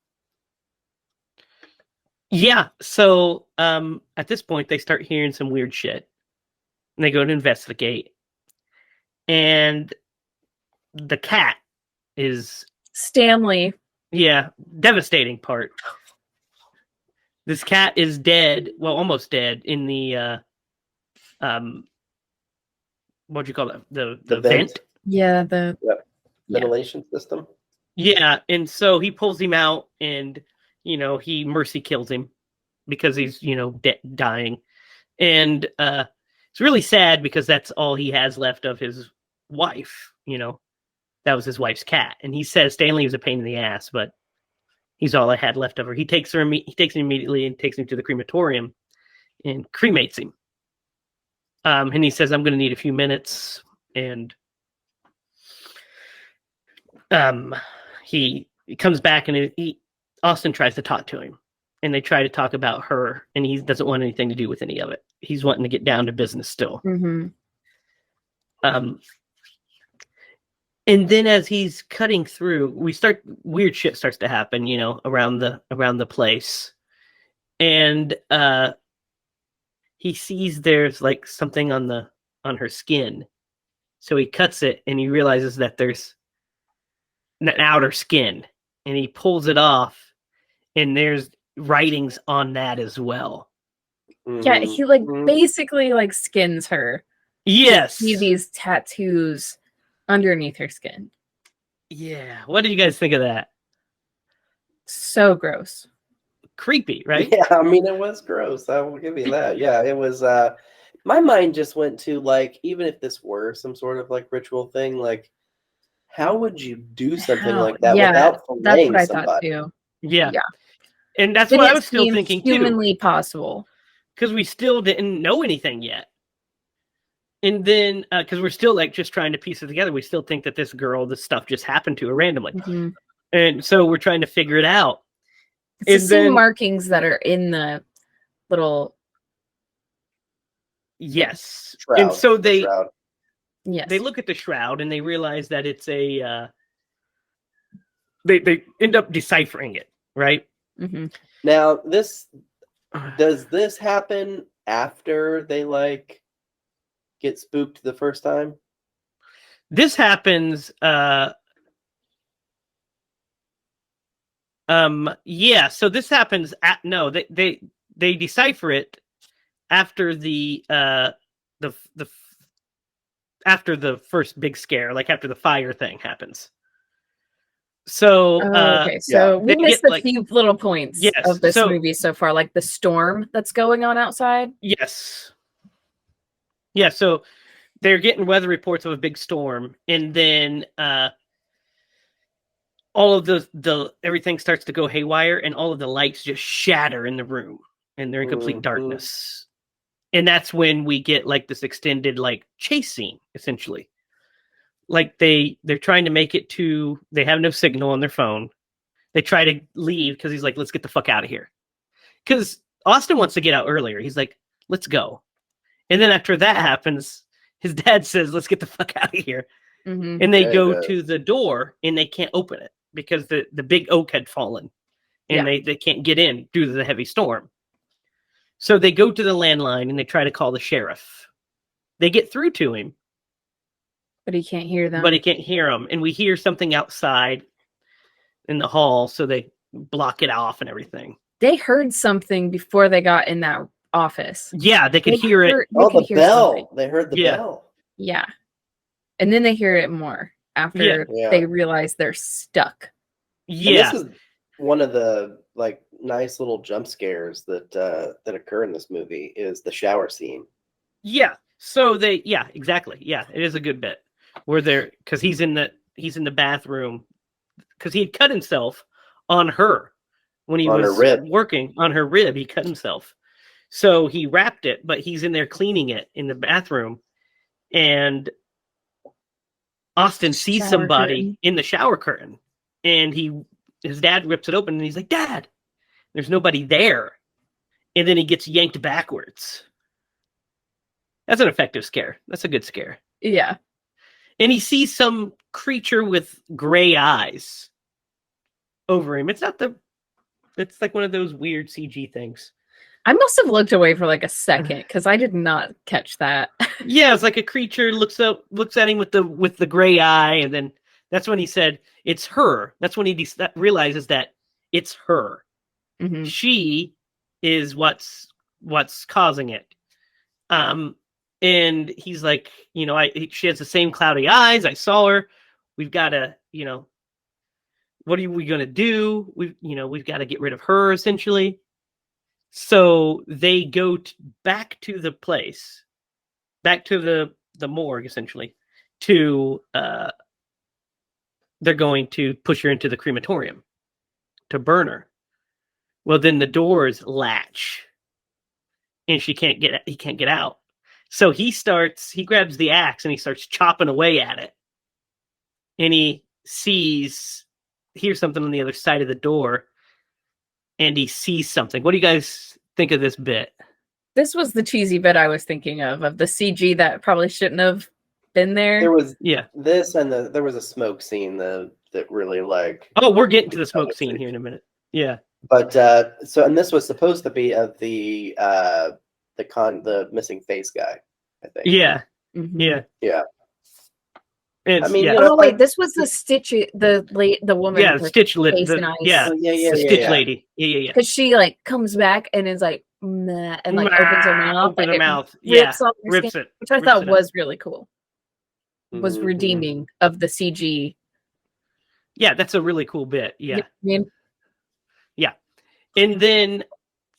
Yeah. So at this point, they start hearing some weird shit and they go to investigate. And the cat is Stanley. Yeah, devastating part. This cat is dead. Well, almost dead in the what do you call it? The vent. Yeah, the ventilation system. Yeah, and so he pulls him out, and he mercy kills him because he's dying, and it's really sad because that's all he has left of his wife. That was his wife's cat, and he says Stanley was a pain in the ass, but he's all I had left of her. He takes him immediately and takes him to the crematorium and cremates him. And he says, "I'm going to need a few minutes," and he comes back and Austin tries to talk to him, and they try to talk about her, and he doesn't want anything to do with any of it. He's wanting to get down to business still. Mm-hmm. And then as he's cutting through, weird shit starts to happen, around the place. And he sees there's like something on her skin. So he cuts it and he realizes that there's an outer skin, and he pulls it off, and there's writings on that as well. Yeah, he like basically like skins her. Yes. See these tattoos underneath her skin. Yeah. What did you guys think of that? So gross. Creepy, right? Yeah, I mean, it was gross. I will give you that. Yeah, it was. My mind just went to like, even if this were some sort of like ritual thing, like, how would you do something like that without that's filleting what I thought somebody? too. Yeah. Yeah. And that's what I was still Seemed thinking humanly too. possible. Because we still didn't know anything yet. And then, because we're still like just trying to piece it together, we still think that this stuff just happened to her randomly. Mm-hmm. And so we're trying to figure it out. It's the same markings that are in the little. Yes. Shroud, and so they Yes. look at the shroud and they realize that it's a. They end up deciphering it, right? Mm-hmm. Now, does this happen after they like get spooked the first time? This happens. Yeah. So this happens they decipher it after the after the first big scare, like after the fire thing happens. So okay, so we missed a few little points of this movie so far, like the storm that's going on outside. Yes. Yeah, so they're getting weather reports of a big storm, and then all of the everything starts to go haywire, and all of the lights just shatter in the room, and they're in complete darkness. And that's when we get like this extended like chase scene, essentially. Like they're trying to make it to, they have no signal on their phone. They try to leave because he's like, let's get the fuck out of here. Because Austin wants to get out earlier. He's like, let's go. And then after that happens, his dad says, let's get the fuck out of here. Mm-hmm. And they go to the door and they can't open it because the big oak had fallen and they can't get in due to the heavy storm. So they go to the landline and they try to call the sheriff. They get through to him. But he can't hear them. And we hear something outside in the hall, so they block it off and everything. They heard something before they got in that office. Yeah, they could hear it. The bell. Something. They heard the bell. Yeah. And then they hear it more after they realize they're stuck. Yeah. And this is one of the like nice little jump scares that occur in this movie is the shower scene. Yeah. So exactly. Yeah, it is a good bit where they're, because he's in the bathroom because he had cut himself on her when he was working on her rib. He cut himself, so he wrapped it, but he's in there cleaning it in the bathroom, and Austin sees somebody in the shower curtain, and his dad rips it open, and he's like, "Dad, there's nobody there," and then he gets yanked backwards. That's an effective scare. That's a good scare. Yeah. And he sees some creature with gray eyes over him. It's like one of those weird CG things. I must have looked away for like a second because I did not catch that. Yeah, it's like a creature looks at him with the gray eye, and then that's when he said it's her. That's when he realizes that it's her. Mm-hmm. She is what's causing it. And he's like, she has the same cloudy eyes. I saw her. We've got to, what are we going to do? We've got to get rid of her, essentially. So they go back to the place, back to the morgue, essentially, they're going to push her into the crematorium to burn her. Well, then the doors latch and he can't get out. So he grabs the axe and he starts chopping away at it. And he hears something on the other side of the door, and he sees something. What do you guys think of this bit? This was the cheesy bit I was thinking of the CG that probably shouldn't have been there. There was this, and there was a smoke scene that really like. Oh, we're getting to the smoke scene here in a minute. Yeah. But and this was supposed to be of the the missing face guy, I think. Yeah, Mhm. yeah. Yeah. It's, I mean, yeah, you know, Oh wait, this was the Stitch, the woman yeah. with Stitch lit. face and The eyes. yeah, Oh, yeah, the yeah, Stitch yeah. lady. Yeah, yeah, Because she like comes back and is like, meh, and like opens her yeah. mouth, Opens her and it mouth. Yeah, rips off her skin, rips it. which I rips thought it out. was really cool. Was Mhm. redeeming of the CG. Yeah, that's a really cool bit. You know Yeah, what I mean? yeah. And then,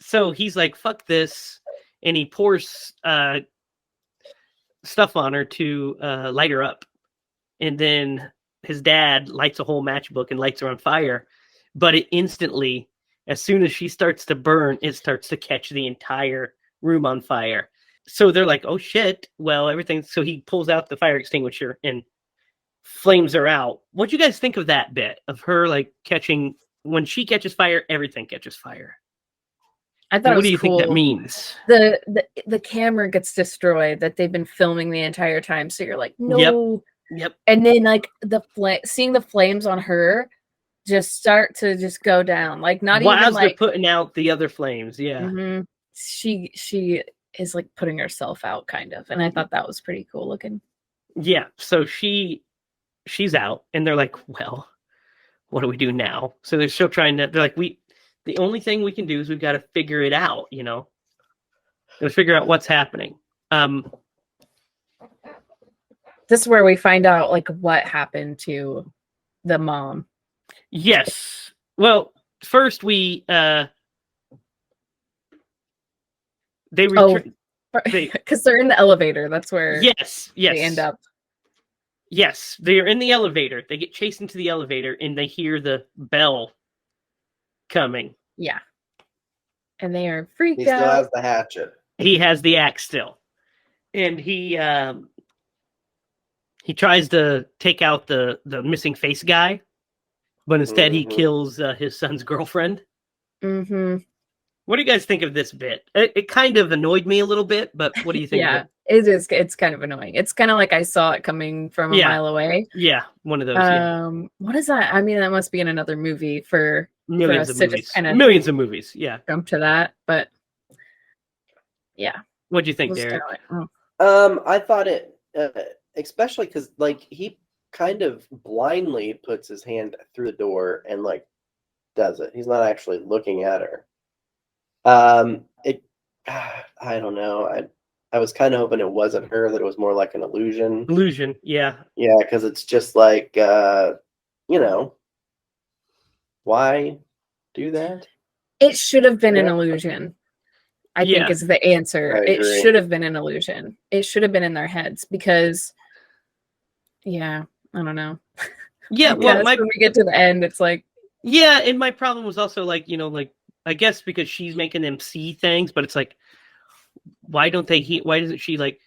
so he's like, "Fuck this," and he pours stuff on her to light her up. And then his dad lights a whole matchbook and lights her on fire. But it instantly, as soon as she starts to burn, it starts to catch the entire room on fire. So they're like, "Oh shit!" Well, everything. So he pulls out the fire extinguisher and flames her out. What'd you guys think of that bit of her like catching when she catches fire? Everything catches fire. I thought it What was do you think that cool. means? The camera gets destroyed that they've been filming the entire time, so you're like, no. Yep. And then like seeing the flames on her just start to just go down, like not While even they're like putting out the other flames. Yeah. mhm. She is like putting herself out kind of, and I thought that was pretty cool looking. Yeah. So she's out, and they're like, "Well, what do we do now?" So they're still trying to. They're like, the only thing we can do is we've got to figure it out. Got to figure out what's happening. This is where we find out like what happened to the mom. Yes. Well, first we they return. Because they're in the elevator. That's where Yes. they end up. Yes, they're in the elevator. They get chased into the elevator, and they hear the bell coming. Yeah. And they are freaked He still out. has the hatchet. He has the axe still, and he tries to take out the missing face guy, but instead he kills his son's girlfriend. Mm-hmm. What do you guys think of this bit? It kind of annoyed me a little bit, but what do you think? Yeah, it is. It's kind of annoying. It's kind of like I saw it coming from a mile away. Yeah, one of those. What is that? I mean, that must be in another movie for Millions us of to movies. just kind of Millions of movies. Yeah. jump to that, but yeah. What'd you think, It was Derek? kinda like, oh. I thought it, especially because like he kind of blindly puts his hand through the door and like does it. He's not actually looking at her. I don't know. I was kind of hoping it wasn't her, that it was more like an illusion. Illusion, yeah. Yeah, because it's just like, why do that? It should have been an illusion. I think is the answer. I It agree. should have been an illusion. It should have been in their heads because, yeah, I don't know. Yeah, well, when we get to the end, it's like, yeah, and my problem was also like, I guess because she's making them see things, but it's like, why doesn't she like,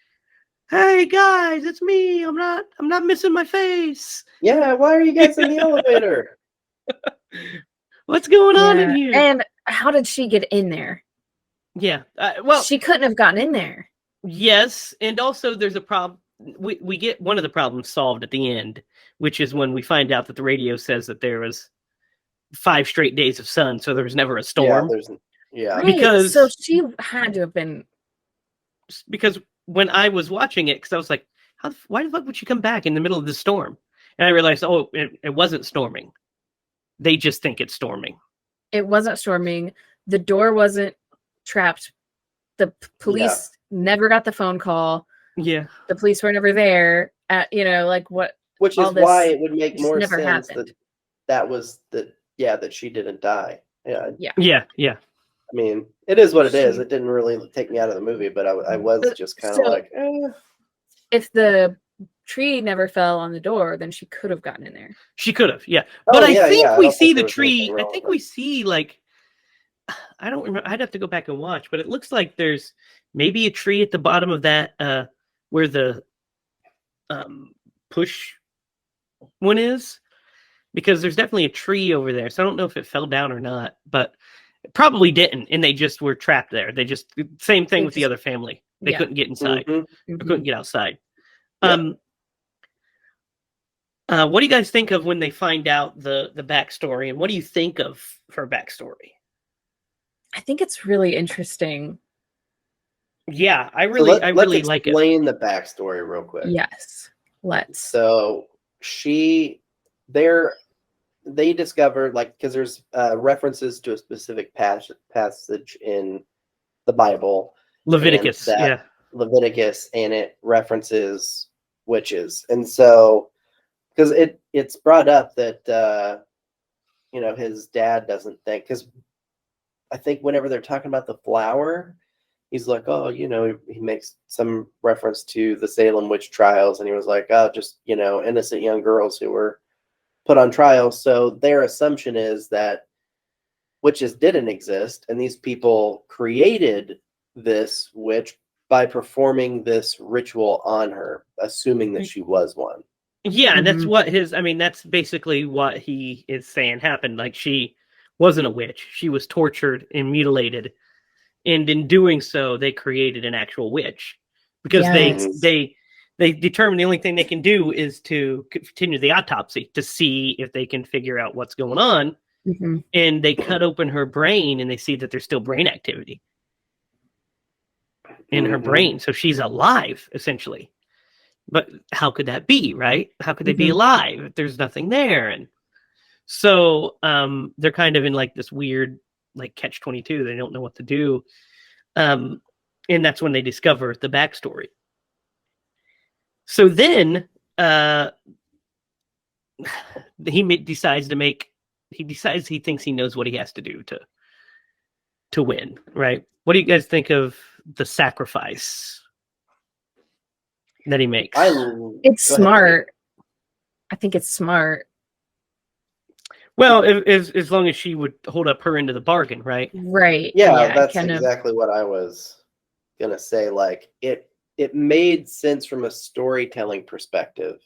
hey guys, it's me. I'm not missing my face. Yeah, why are you guys in the elevator? What's going on in here? And how did she get in there? Yeah, well, she couldn't have gotten in there. Yes, and also there's a problem. We get one of the problems solved at the end, which is when we find out that the radio says that there was 5 straight days of sun, so there was never a storm. Yeah, right. Because so she had to have been. Because when I was watching it, because I was like, why the fuck would she come back in the middle of the storm? And I realized, it wasn't storming. They just think it's storming. It wasn't storming. The door wasn't trapped. The police never got the phone call. Yeah. The police were never there. Like what? Which is why it would make more sense that she didn't die. Yeah. I mean, it is what it is. It didn't really take me out of the movie, but I was just kind of like, if the tree never fell on the door, then she could have gotten in there. She could have, yeah. But I think we see the tree. I think we see like, I don't remember. I'd have to go back and watch, but it looks like there's maybe a tree at the bottom of that where the push one is, because there's definitely a tree over there. So I don't know if it fell down or not, but it probably didn't, and they just were trapped there. They just same thing with the other family. They couldn't get inside. Or couldn't get outside. Yeah. What do you guys think of when they find out the backstory, and what do you think of her backstory? I think it's really interesting Yeah, I So really let's like it. explain the backstory real quick. Yes. Let's. So they discovered, like, because there's references to a specific passage in the Bible, Leviticus, and that yeah. Leviticus, and it references witches, and so because it's brought up that his dad doesn't think, because I think whenever they're talking about the flower, he's like, oh, he makes some reference to the Salem witch trials, and he was like, oh, just innocent young girls who were put on trial. So their assumption is that witches didn't exist, and these people created this witch by performing this ritual on her, assuming that she was one. Yeah, and that's Mhm. what that's basically what he is saying happened. Like, she wasn't a witch. She was tortured and mutilated. And in doing so, they created an actual witch. Because Yes. they determine the only thing they can do is to continue the autopsy to see if they can figure out what's going on. Mhm. And they cut open her brain and they see that there's still brain activity in her brain. So she's alive, essentially. But how could that be, right? How could they be Mhm. alive if there's nothing there? And so they're kind of in like this weird like catch-22. They don't know what to do. And that's when they discover the backstory. So then he thinks he knows what he has to do to win, right? What do you guys think of the sacrifice that he makes? It's Go ahead. smart. I think it's smart. Well, as long as she would hold up her end of the bargain, right? Right. Yeah, that's kind exactly what I was gonna say. Like, it made sense from a storytelling perspective,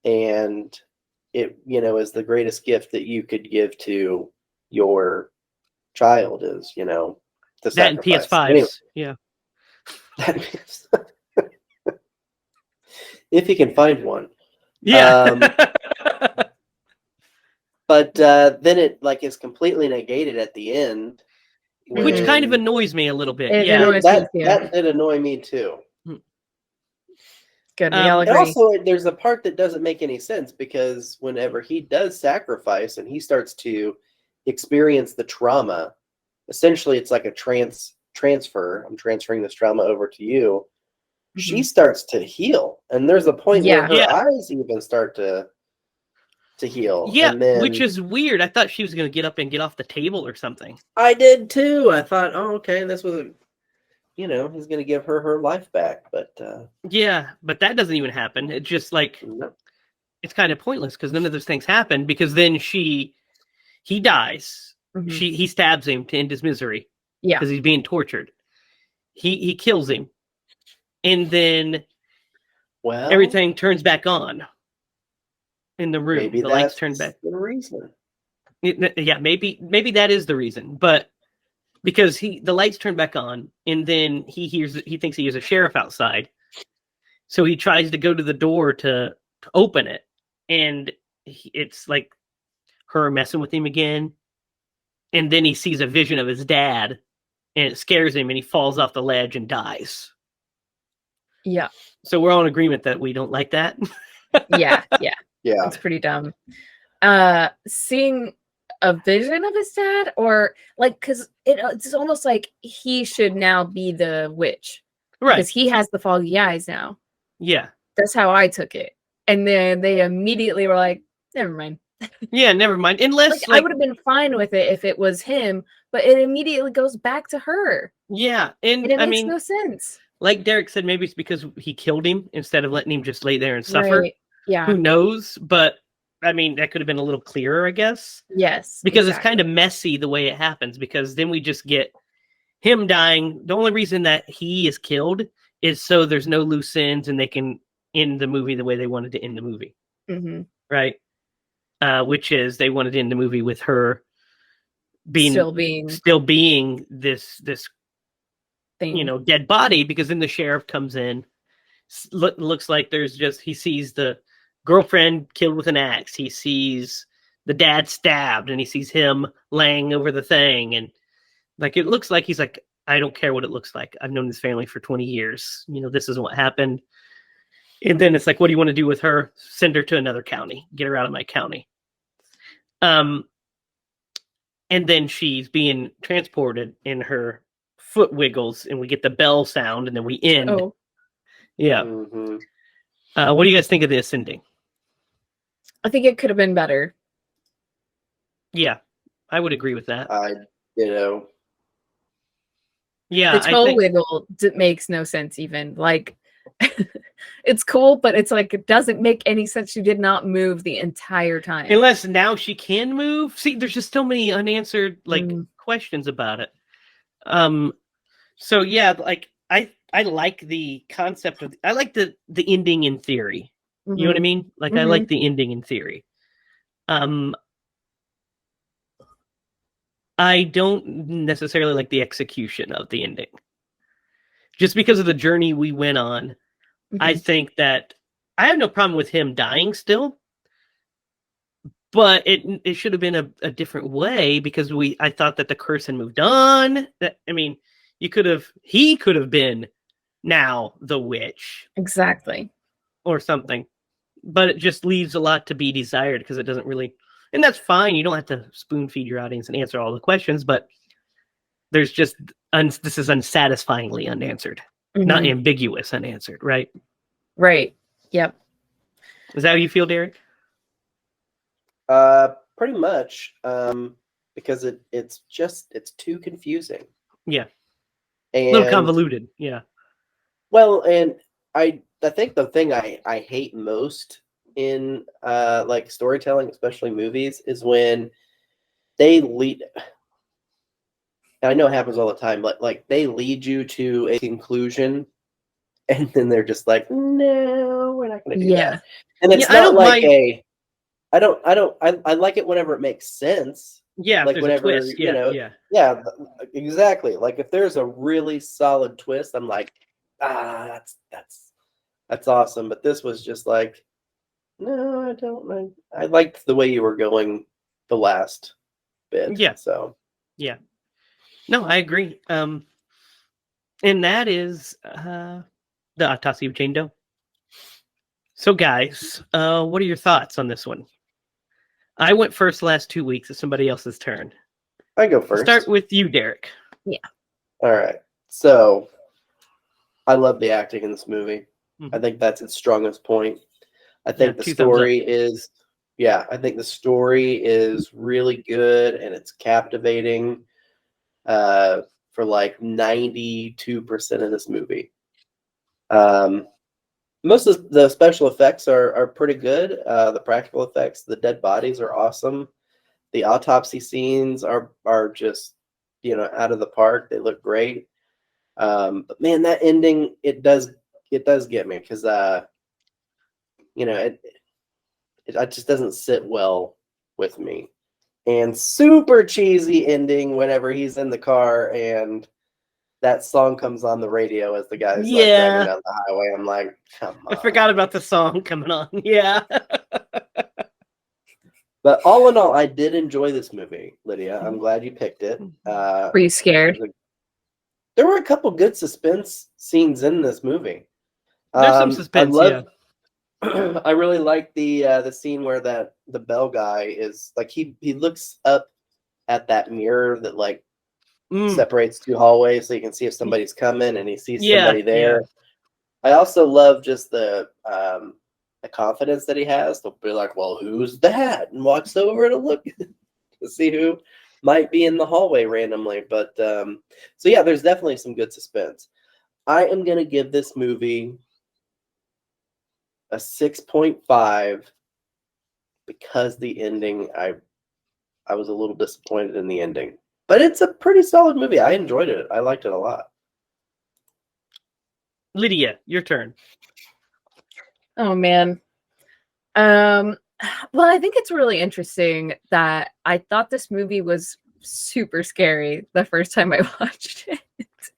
and it is the greatest gift that you could give to your child is the That and sacrifice. PS5s, Anyway, yeah. if you can find one. Yeah. But then it like is completely negated at the end, Which kind of when- annoys me a little bit. It Yeah. annoys me that too. that did annoy me too. Good. We all And agree. also, there's a part that doesn't make any sense, because whenever he does sacrifice and he starts to experience the trauma, essentially it's like a transfer. I'm transferring this trauma over to you. She starts to heal, and there's a point where her Yeah. eyes even start to heal. Yeah, and then which is weird. I thought she was going to get up and get off the table or something. I did too. I thought, oh, okay, this was, he's going to give her life back, but Yeah, but that doesn't even happen. It's just like, no. it's kind of pointless because none of those things happen, because then he dies. Mhm. He stabs him to end his misery. Yeah. Because he's being tortured. He kills him. And then Well, everything turns back on in the room. maybe The that's lights turn back. the reason. Yeah, maybe that is the reason. But because the lights turn back on, and then he thinks he hears a sheriff outside. So he tries to go to the door to open it, and it's like her messing with him again. And then he sees a vision of his dad, and it scares him, and he falls off the ledge and dies. Yeah. So we're all in agreement that we don't like that. Yeah. Yeah. It's pretty dumb. Seeing a vision of his dad, or like, because it's almost like he should now be the witch, Right. because he has the foggy eyes now. Yeah. That's how I took it. And then they immediately were like, never mind. Yeah, never mind. Unless I would have been fine with it if it was him, but it immediately goes back to her. Yeah, And it makes no sense. Like Derek said, maybe it's because he killed him instead of letting him just lay there and suffer. Right. Yeah. Who knows? But I mean, that could have been a little clearer, I guess. Yes. Because it's kind of messy the way it happens, because then we just get him dying. The only reason that he is killed is so there's no loose ends and they can end the movie the way they wanted to end the movie. Mm-hmm. Right? Which is they wanted to end the movie with her still being this thing. Dead body, because then the sheriff comes in. Looks like he sees the girlfriend killed with an axe. He sees the dad stabbed, and he sees him laying over the thing, and like it looks like he's like, I don't care what it looks like. I've known this family for 20 years. This is what happened. And then it's like, what do you want to do with her? Send her to another county. Get her out of my county. And then she's being transported and her foot wiggles and we get the bell sound and then we end. Oh, Yeah. Mm-hmm. What do you guys think of this ending? I think it could have been better. Yeah, I would agree with that. Yeah, The toe wiggle makes no sense even. Like, it's cool, but it's like it doesn't make any sense. She did not move the entire time. Unless now she can move. See, there's just so many unanswered questions about it. So yeah, like I like the concept of I like the ending in theory. You know what I mean? Like I like the ending in theory. I don't necessarily like the execution of the ending. Just because of the journey we went on, I think that I have no problem with him dying still, but it should have been a different way because I thought that the curse had moved on. He could have been now the witch. Exactly. Or something. But it just leaves a lot to be desired because it doesn't really, and that's fine. You don't have to spoon feed your audience and answer all the questions, but there's just, this is unsatisfyingly unanswered, not ambiguous unanswered, right? Right. Yep. Is that how you feel, Derek? Pretty much. Because it's too confusing. Yeah. And, a little convoluted. Yeah. Well, and I think the thing I hate most in like storytelling, especially movies, is when they lead. I know it happens all the time, but like they lead you to a conclusion, and then they're just like, "No, we're not going to do that." And it's not like I like it whenever it makes sense. Yeah, like whenever yeah, exactly. Like if there's a really solid twist, I'm like, that's awesome. But this was just like, no, I don't. I liked the way you were going the last bit. Yeah. So yeah. No, I agree. And that is the Autopsy of Jane Doe. So, guys, what are your thoughts on this one? I went first the last 2 weeks. It's somebody else's turn. I go first. Start with you, Derek. Yeah. All right. So, I love the acting in this movie. I think that's its strongest point. I think the story is, I think the story is really good and it's captivating for like 92% of this movie. Most of the special effects are pretty good. The practical effects, the dead bodies are awesome. The autopsy scenes are just, out of the park. They look great. But man, that ending, it does get me because it just doesn't sit well with me. And super cheesy ending whenever he's in the car and that song comes on the radio as the guy's like driving down the highway. I'm like, come on. I forgot about the song coming on. Yeah. But all in all, I did enjoy this movie, Lydia. I'm glad you picked it. Were you scared? There were a couple good suspense scenes in this movie. There's some suspense, I really like the scene where the bell guy is like he looks up at that mirror that like separates two hallways so you can see if somebody's coming and he sees somebody there. I also love just the confidence that he has to be like, well, who's that? And walks over to look to see who might be in the hallway randomly. But so yeah, there's definitely some good suspense. I am gonna give this movie a 6.5 because the ending, I was a little disappointed in the ending. But it's a pretty solid movie. I enjoyed it. I liked it a lot. Lydia, your turn. Oh man. Well, I think it's really interesting that I thought this movie was super scary the first time I watched it.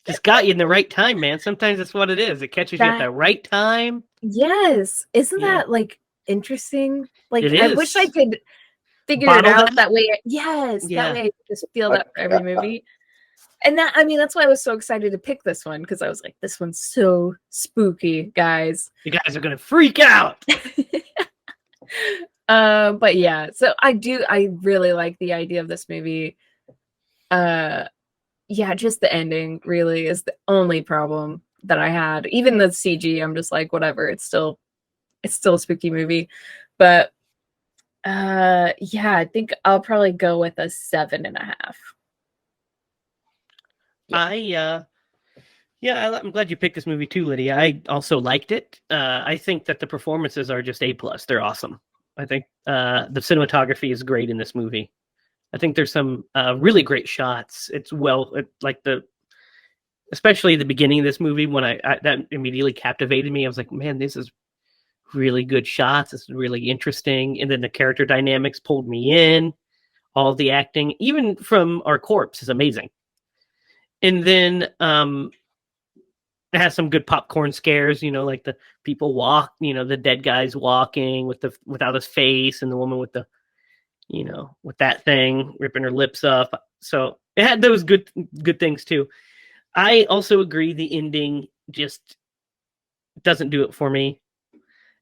Just got you in the right time, man. Sometimes that's what it is. It catches you at the right time. Yes. Isn't that like interesting? Like it I is. wish I could figure it out that way. Yes. That way I just feel that for every movie. And that, I mean, that's why I was so excited to pick this one, because I was like, this one's so spooky, guys. You guys are gonna freak out. But yeah, so I really like the idea of this movie. Yeah, just the ending really is the only problem that I had. Even the CG, I'm just like, whatever, it's still a spooky movie. But yeah, I think I'll probably go with a 7.5. Yeah, I'm glad you picked this movie too, Lydia. I also liked it. I think that the performances are just A+. They're awesome. I think the cinematography is great in this movie. I think there's some really great shots. It's especially the beginning of this movie when that immediately captivated me. I was like, man, this is really good shots. This is really interesting. And then the character dynamics pulled me in. All the acting, even from our corpse, is amazing. And then it has some good popcorn scares, like the people walk, the dead guy's walking without his face, and the woman with the, with that thing ripping her lips up. So it had those good things too. I also agree the ending just doesn't do it for me.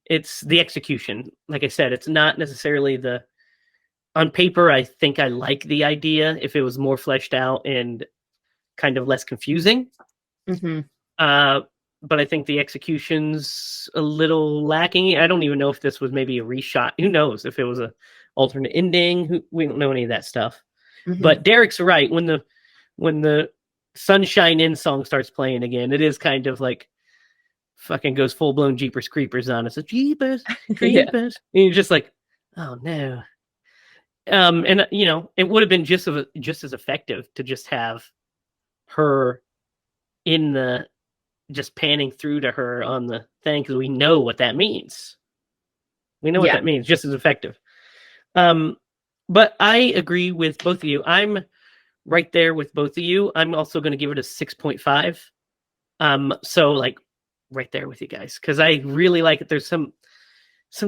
It's the execution. Like I said, it's not necessarily on paper, I think I like the idea if it was more fleshed out and kind of less confusing. Mm-hmm. But I think the execution's a little lacking. I don't even know if this was maybe a reshot. Who knows if it was an alternate ending? We don't know any of that stuff. Mm-hmm. But Derek's right. When the Sunshine In song starts playing again, it is kind of like fucking goes full blown Jeepers Creepers on us. So Jeepers Creepers, and you're just like, oh no. And it would have been just as effective to just have her just panning through to her on the thing, because we know what that means. We know what that means, just as effective. But I agree with both of you. I'm right there with both of you. I'm also going to give it a 6.5. So like right there with you guys, because I really like it. There's some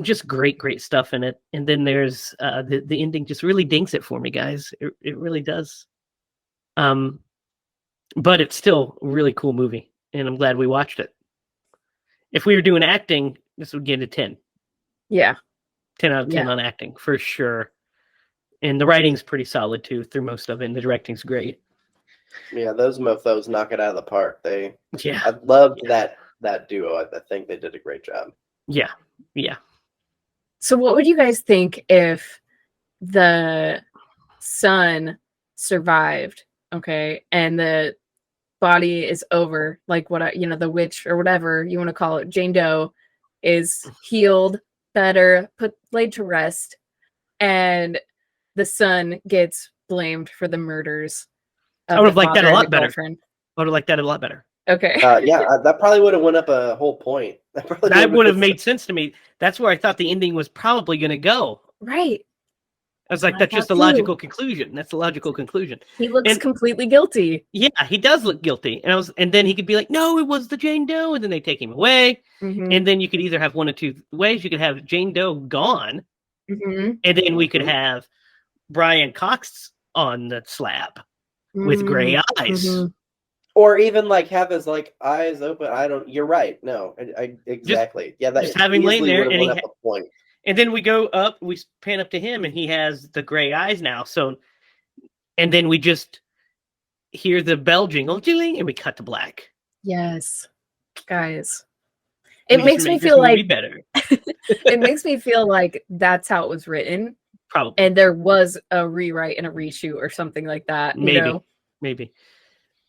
just great stuff in it, and then there's the ending just really dinks it for me, guys. It really does. But it's still a really cool movie, and I'm glad we watched it. If we were doing acting, this would get a 10. Yeah. 10 out of 10 on acting, for sure. And the writing's pretty solid, too, through most of it, and the directing's great. Yeah, those mofos knock it out of the park. I loved that duo. I think they did a great job. Yeah. So what would you guys think if the son survived, okay, and the body is over, like the witch or whatever you want to call it, Jane Doe, is healed, better, laid to rest, and the son gets blamed for the murders of I would have liked that a lot better. Girlfriend. I would have liked that a lot better. Okay. That probably would have went up a whole point. That would have made sense to me. That's where I thought the ending was probably going to go. Right. I was like, that's just a logical conclusion. That's the logical conclusion. He looks completely guilty. Yeah, he does look guilty. And then he could be like, no, it was the Jane Doe. And then they take him away. Mm-hmm. And then you could either have one of two ways. You could have Jane Doe gone. Mm-hmm. And then we could have Brian Cox on the slab with gray eyes. Mm-hmm. Or even like have his like eyes open. You're right. No, exactly. Just having lain there, and a point. And then we go up, we pan up to him, and he has the gray eyes now. So, and then we just hear the bell jingle, and we cut to black. Yes, guys, it makes me feel like better. It makes me feel like that's how it was written, probably, and there was a rewrite and a reshoot or something like that. Maybe.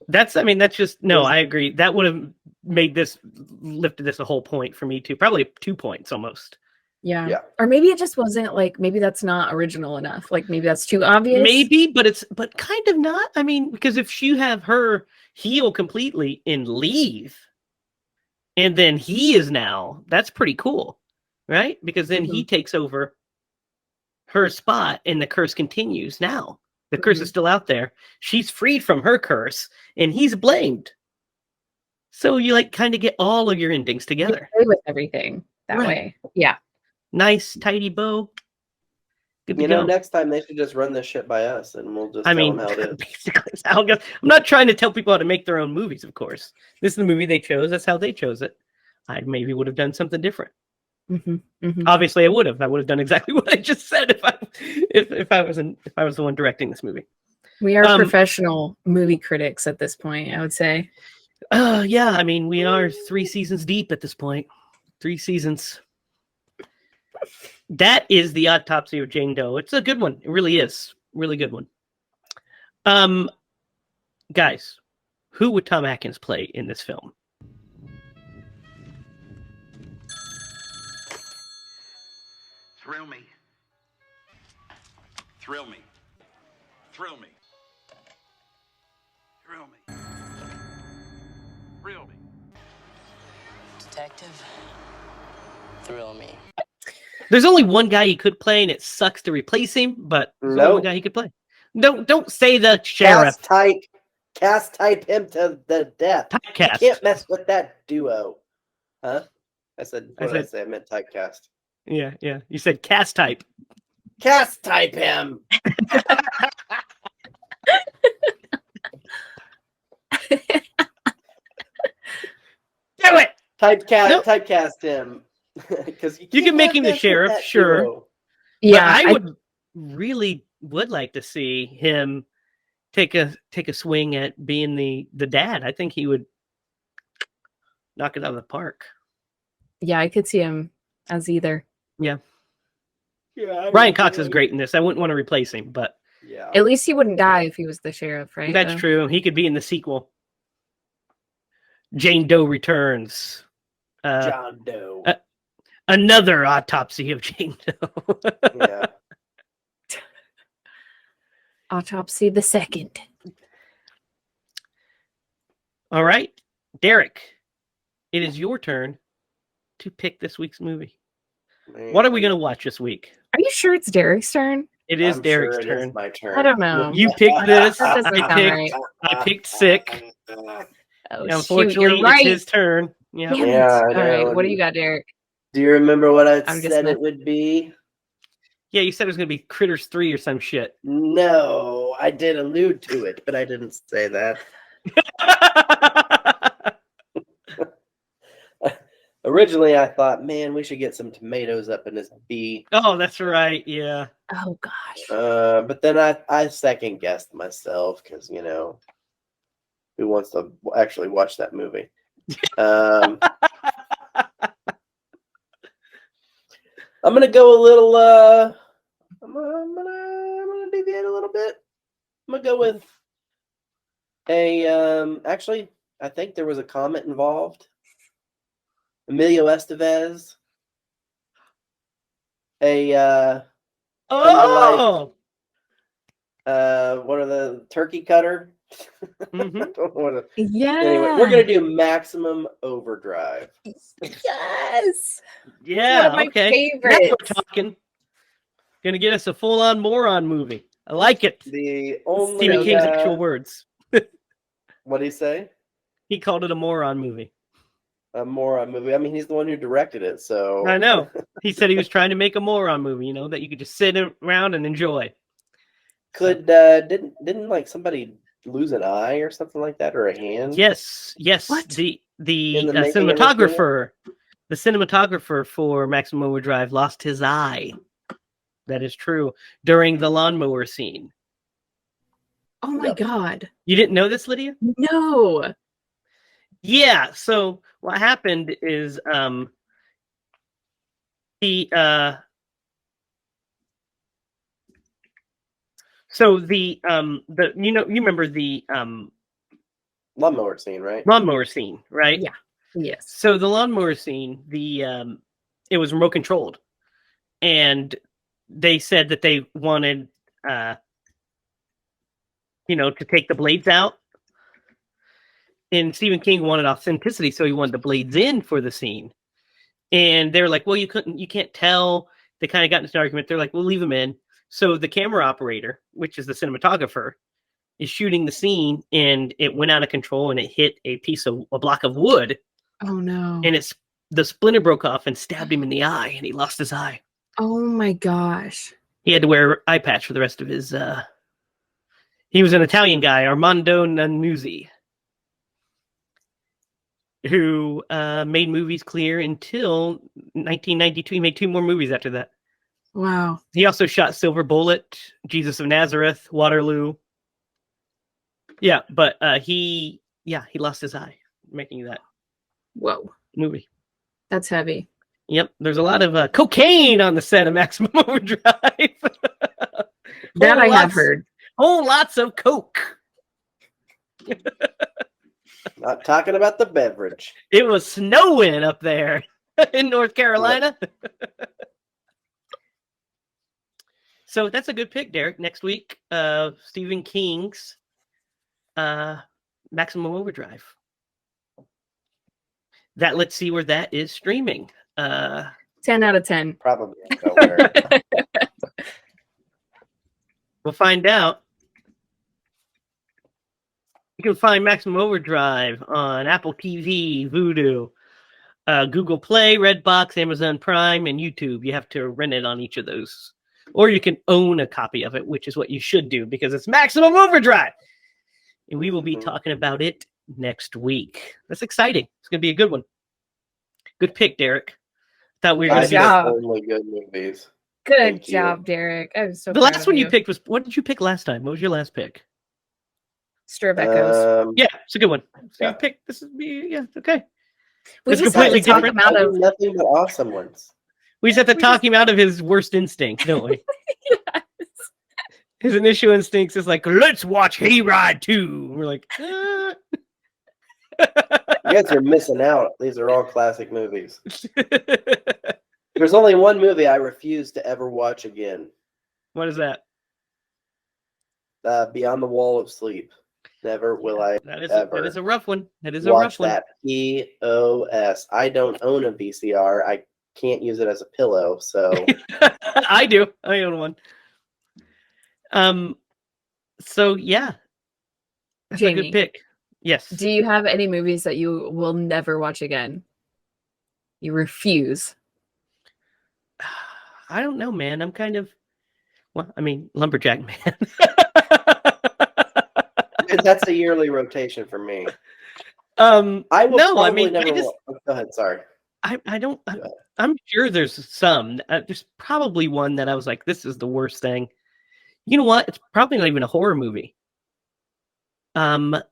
That's just no. I agree. That would have lifted this a whole point for me too. Probably 2 points almost. Yeah. Or maybe it just wasn't maybe that's not original enough. Like maybe that's too obvious. Maybe, but kind of not. I mean, because if you have her heal completely and leave, and then he is now, that's pretty cool, right? Because then he takes over her spot and the curse continues now. The curse is still out there. She's freed from her curse and he's blamed. So you kind of get all of your endings together. You play with everything that way. Yeah. Nice, tidy bow. Good to You know, go. next time they should just run this shit by us, and we'll just I tell mean, them how it is. basically, it's how it goes. I'm not trying to tell people how to make their own movies, of course. This is the movie they chose. That's how they chose it. I maybe would have done something different. Obviously, I would have. I would have done exactly what I just said if I was the one directing this movie. We are professional movie critics at this point, I would say. Yeah. I mean, we are 3 seasons deep at this point. 3 seasons. That is the Autopsy of Jane Doe. It's a good one. It really is. Really good one. Guys, who would Tom Atkins play in this film? Thrill me. Thrill me. Thrill me. Thrill me. Thrill me. Detective, thrill me. There's only one guy he could play, and it sucks to replace him, but there's only one guy he could play. Don't say the sheriff. Cast type him to the death. Typecast. You can't mess with that duo. Huh? I said, what did I say? I meant typecast. Yeah. You said cast type. Cast type him. Do it. Typecast him. Because You can make him the sheriff, sure. duo. Yeah, But I would like to see him take a swing at being the dad. I think he would knock it out of the park. yeah, I could see him as either. Yeah. Yeah, Brian Cox is great in this. I wouldn't want to replace him, but Yeah. At least he wouldn't die if he was the sheriff, right? that's true. He could be in the sequel. Jane Doe Returns. John Doe. Another Autopsy of Jane Doe. Yeah. Autopsy the second. All right, Derek, it is your turn to pick this week's movie. What are we going to watch this week? Are you sure it's Derek's turn? It is I'm Derek's sure it turn. is my turn. I don't know. You picked this. That doesn't sound right. I picked Sick. Oh, Unfortunately, shoot, you're right. it's his turn. Yeah. Damn it. Yeah, I All right, know. what do you got, Derek? Do you remember what I I'm just said not- it would be? Yeah, you said it was going to be Critters 3 or some shit. No, I did allude to it, but I didn't say that. Originally, I thought, man, we should get some tomatoes up in this bee. Oh, that's right. Yeah. Oh gosh. But then I second guessed myself because, you know, who wants to actually watch that movie? I'm gonna go a little. I'm gonna deviate a little bit. I'm gonna go with a. Actually, I think there was a comment involved. Emilio Estevez. Oh. What are the turkey cutter? Mhm. I don't know what to- Yeah. Anyway, we're gonna do Maximum Overdrive. Yes. Yeah. One of my Okay. Now favorites. we're talking. Gonna get us a full-on moron movie. I like it. The only Stephen King's actual words. what do you say? He called it a moron movie. A moron movie. I mean, he's the one who directed it, so I know. He said he was trying to make a moron movie, you know, that you could just sit around and enjoy. Could didn't like somebody lose an eye or something like that, or a hand? Yes. What? In The the making of this movie? cinematographer for Maximum Overdrive lost his eye. That is true. During the lawnmower scene. Oh my Yep. god. You didn't know this, Lydia? No. Yeah. So what happened is the you remember the Lawnmower scene, right? lawnmower scene, right? Yeah. Yes. So the lawnmower scene, it was remote controlled, and they said that they wanted, to take the blades out. And Stephen King wanted authenticity, so he wanted the blades in for the scene. And they were like, "Well, you can't tell." They kind of got into an argument. They're like, "We'll leave them in." So the camera operator, which is the cinematographer, is shooting the scene, and it went out of control, and it hit a block of wood, Oh no. and the splinter broke off and stabbed him in the eye, and he lost his eye. Oh my gosh. He had to wear an eye patch for the rest of his. He was an Italian guy, Armando Nannuzzi, who made movies clear until 1992. He made 2 more movies after that. Wow. He also shot Silver Bullet, Jesus of Nazareth, Waterloo. Yeah, but he lost his eye making that Whoa. movie. That's heavy. Yep, there's a lot of cocaine on the set of Maximum Overdrive. That I have heard. Whole lots of coke. Not talking about the beverage. It was snowing up there in North Carolina. So that's a good pick, Derek. Next week, Stephen King's Maximum Overdrive. Let's see where that is streaming. 10 out of 10. Probably nowhere. We'll find out. You can find Maximum Overdrive on Apple TV, Vudu, Google Play, Redbox, Amazon Prime, and YouTube. You have to rent it on each of those. Or you can own a copy of it, which is what you should do because it's Maximum Overdrive. And we will be talking about it next week. That's exciting. It's going to be a good one. Good pick, Derek. Thought we were going to I do job. that. only good movies. Good Thank you. job, Derek. I'm so The proud last of one you picked was, what did you pick last time? What was your last pick? Stir of Echoes. Yeah, it's a good one. So Yeah. you picked, okay. We It's just have to completely talk different. him out I of do nothing but awesome ones. We just have to talk him out of his worst instinct, don't we? Yes. His initial instincts is like, let's watch Hayride 2. We're like, You guys are missing out. These are all classic movies. There's only one movie I refuse to ever watch again. What is that? Beyond the Wall of Sleep. Never will I That ever is a rough one. That is a watch rough one. that. POS. I don't own a VCR. I can't use it as a pillow, so I do. I own one. So yeah, that's a Jamie, good pick. Yes. do you have any movies that you will never watch again? You refuse. I don't know, man. I'm kind of, well, I mean, Lumberjack Man. that's a yearly rotation for me. I will no, I probably mean, never. I just, Go ahead. Sorry. I don't. ahead. I'm sure there's some. There's probably one that I was like, this is the worst thing. You know what? It's probably not even a horror movie. God,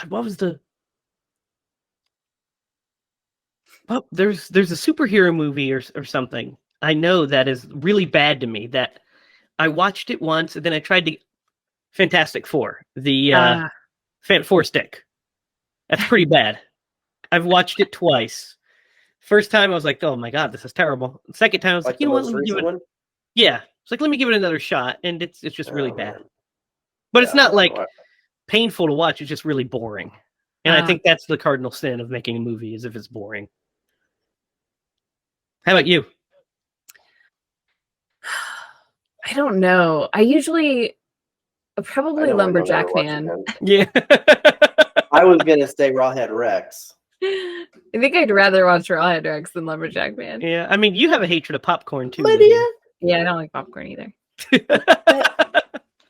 what was the? Well, there's a superhero movie or something. I know that is really bad to me. That I watched it once and then I tried to. Fantastic Four, the Four Stick. That's pretty bad. I've watched it twice. First time I was like, oh my god, this is terrible. Second time I was like, The you know what? most Let me give recent it. one? Yeah, it's like let me give it another shot, and it's just really Oh, bad. man. But it's Yeah, not like what- painful to watch. It's just really boring, and I think that's the cardinal sin of making a movie is if it's boring. How about you? I don't know. I usually I probably know one I'll never Lumberjack watch Man. again. Yeah. I was gonna say Rawhead Rex. I think I'd rather watch Rawhead Rex than Lumberjack Man. Yeah, I mean, you have a hatred of popcorn too. Lydia. Yeah, I don't like popcorn either. Lydia.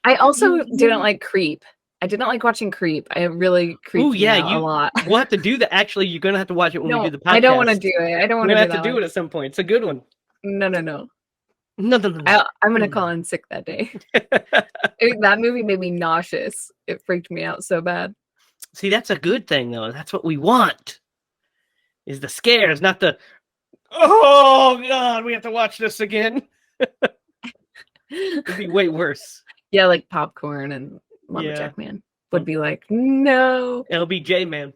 I also didn't like Creep. I did not like watching Creep. I really creeped Ooh, me yeah, out a lot. We'll have to do that. Actually, you're gonna have to watch it when we do the podcast. I don't want to do it. I don't We're want gonna to have to do it at some point. It's a good one. No. No. I'm gonna call in sick that day. That movie made me nauseous. It freaked me out so bad. See, that's a good thing, though. That's what we want. Is the scares, not the. Oh God, we have to watch this again. It'd be way worse. Yeah, like popcorn and Lumberjack Man would be like, no. LBJ Man.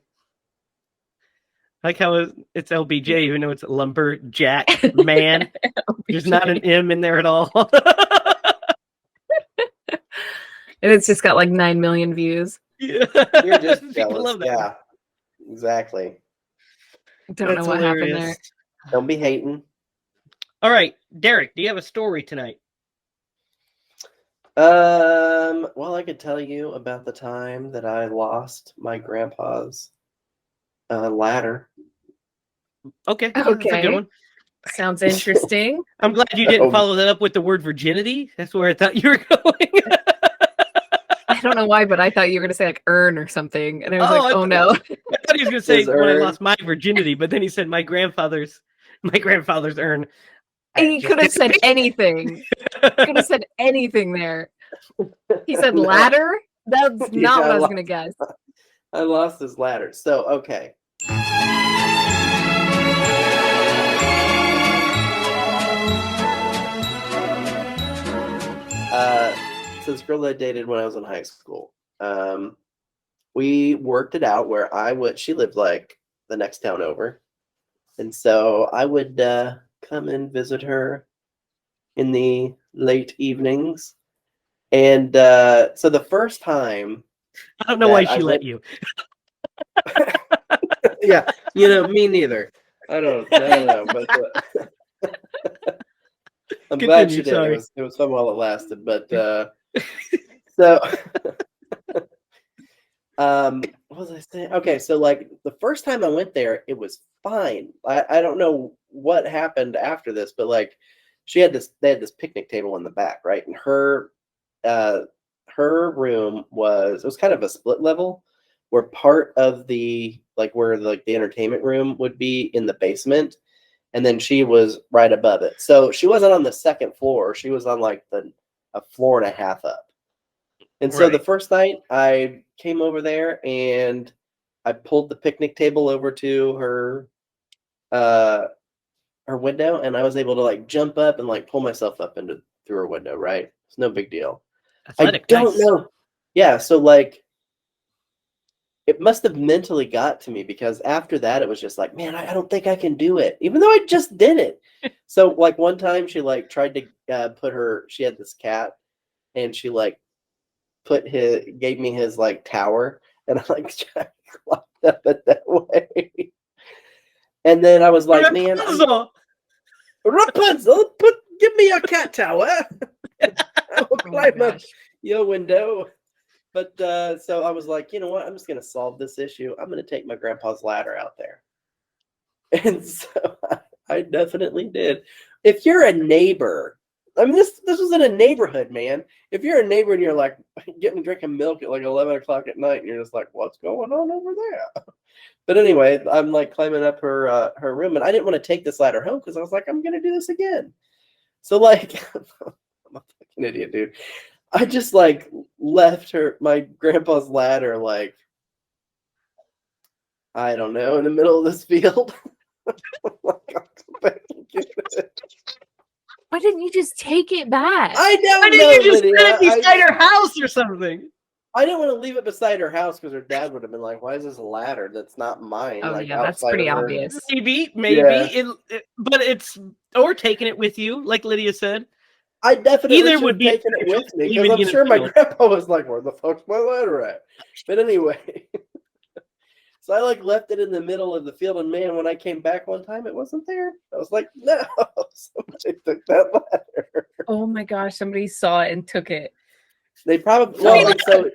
Like how it's LBJ, even though it's Lumberjack Man. There's not an M in there at all. And it's just got like 9 million views. Yeah. You're just People jealous. love that. Yeah, exactly. Don't know what happened there. Don't be hating. All right, Derek, do you have a story tonight? Well, I could tell you about the time that I lost my grandpa's ladder. Okay. That's a good Okay. one. Sounds interesting. I'm glad you didn't Oh. follow that up with the word virginity. That's where I thought you were going. I don't know why, but I thought you were going to say like urn or something. And I was Oh, like, I oh thought- no. I thought he was going to say His when I urn. lost my virginity, but then he said my grandfather's urn. And he could have said anything. Could have said anything there. He said No. ladder? That's Yeah, not what I was lo- going to guess. I lost his ladder. So, okay. So this girl that I dated when I was in high school, we worked it out where she lived like the next town over. And so I would come and visit her in the late evenings. And so the first time, I don't know why that I she let went- you. yeah, me neither. I don't know, but I'm glad she Continue, did. sorry. It was fun while it lasted. But so, what was I saying? Okay, so like the first time I went there, it was fine. I don't know what happened after this, but like they had this picnic table in the back, right? And her room was kind of a split level where part of the where the entertainment room would be in the basement, and then she was right above it. So she wasn't on the second floor. She was on like a floor and a half up. And so the Right. first night I came over there and I pulled the picnic table over to her window, and I was able to like jump up and like pull myself up through her window, right? It's no big deal. Athletic. I don't Nice. know. Yeah, so like it must have mentally got to me, because after that it was just like, man, I don't think I can do it, even though I just did it. So like one time she like tried to she had this cat, and she like gave me his like tower, and I like climbed up it that way. And then I was like, man, Rapunzel, give me your cat tower. I will Oh my climb up gosh. your window. But so I was like, you know what? I'm just going to solve this issue. I'm going to take my grandpa's ladder out there. And so I definitely did. If you're a neighbor, I mean, this was in a neighborhood, man. If you're a neighbor and you're like drinking milk at like 11 o'clock at night, and you're just like, what's going on over there? But anyway, I'm like climbing up her room, and I didn't want to take this ladder home because I was like, I'm going to do this again. So like, I'm a fucking idiot, dude. I just like left my grandpa's ladder, like, I don't know, in the middle of this field. Like, I'll go back and get it. Why didn't you just take it back? I Why don't didn't know, you just Lydia. put it beside her house or something? I didn't want to leave it beside her house because her dad would have been like, "Why is this a ladder that's not mine?" Oh, like yeah, that's outside pretty of her. obvious. Maybe. Yeah. But it's or taking it with you, like Lydia said. I definitely Either should would have be taken it with me, because leaving I'm you in sure the my field. grandpa was like, "Where the fuck's my ladder at?" But anyway, so I like left it in the middle of the field, and man, when I came back one time, it wasn't there. I was like, "No, somebody took that ladder." Oh my gosh, somebody saw it and took it. They probably and so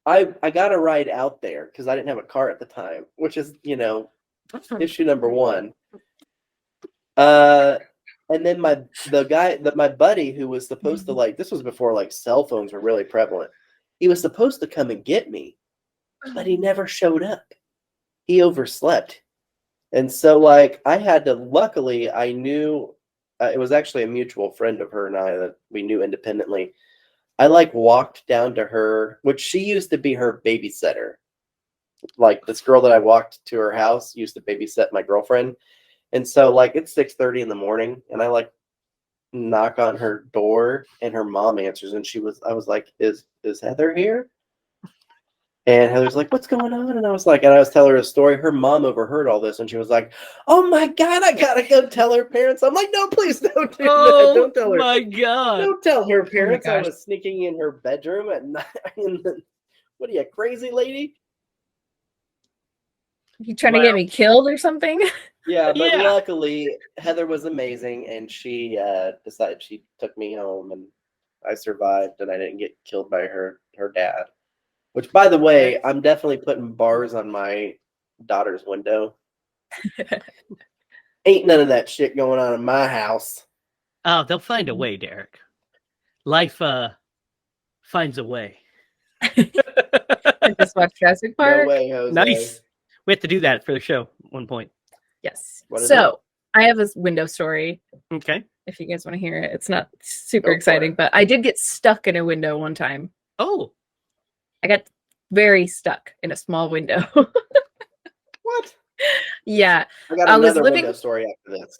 I got a ride out there because I didn't have a car at the time, which is issue number one. And then my buddy who was supposed to this was before like cell phones were really prevalent. He was supposed to come and get me, but he never showed up. He overslept. And so like I had to, luckily I knew it was actually a mutual friend of her and I that we knew independently. I like walked down to her, which she used to be her babysitter. Like this girl that I walked to her house used to babysit my girlfriend. And so like it's 6:30 in the morning, and I like knock on her door, and her mom answers, and I was like, is Heather here? And Heather's like, what's going on? And I was telling her a story. Her mom overheard all this, and she was like, oh my God, I gotta go tell her parents. I'm like, no, please don't do that. Don't tell her. My God. Don't tell her parents I gosh. was sneaking in her bedroom at night. What are you, crazy lady? You trying to get me killed or something? Yeah, but Yeah. luckily Heather was amazing, and she decided she took me home, and I survived, and I didn't get killed by her dad. Which, by the way, I'm definitely putting bars on my daughter's window. Ain't none of that shit going on in my house. Oh, they'll find a way, Derek. Life finds a way. I just watched Jurassic No Park. way, Jose. Nice. We have to do that for the show at one point. Yes. What is So I have a window story. Okay. If you guys want to hear it, it's not super Go for exciting, it. but I did get stuck in a window one time. Oh, I got very stuck in a small window. What? Yeah. I got I was another living- window story after this.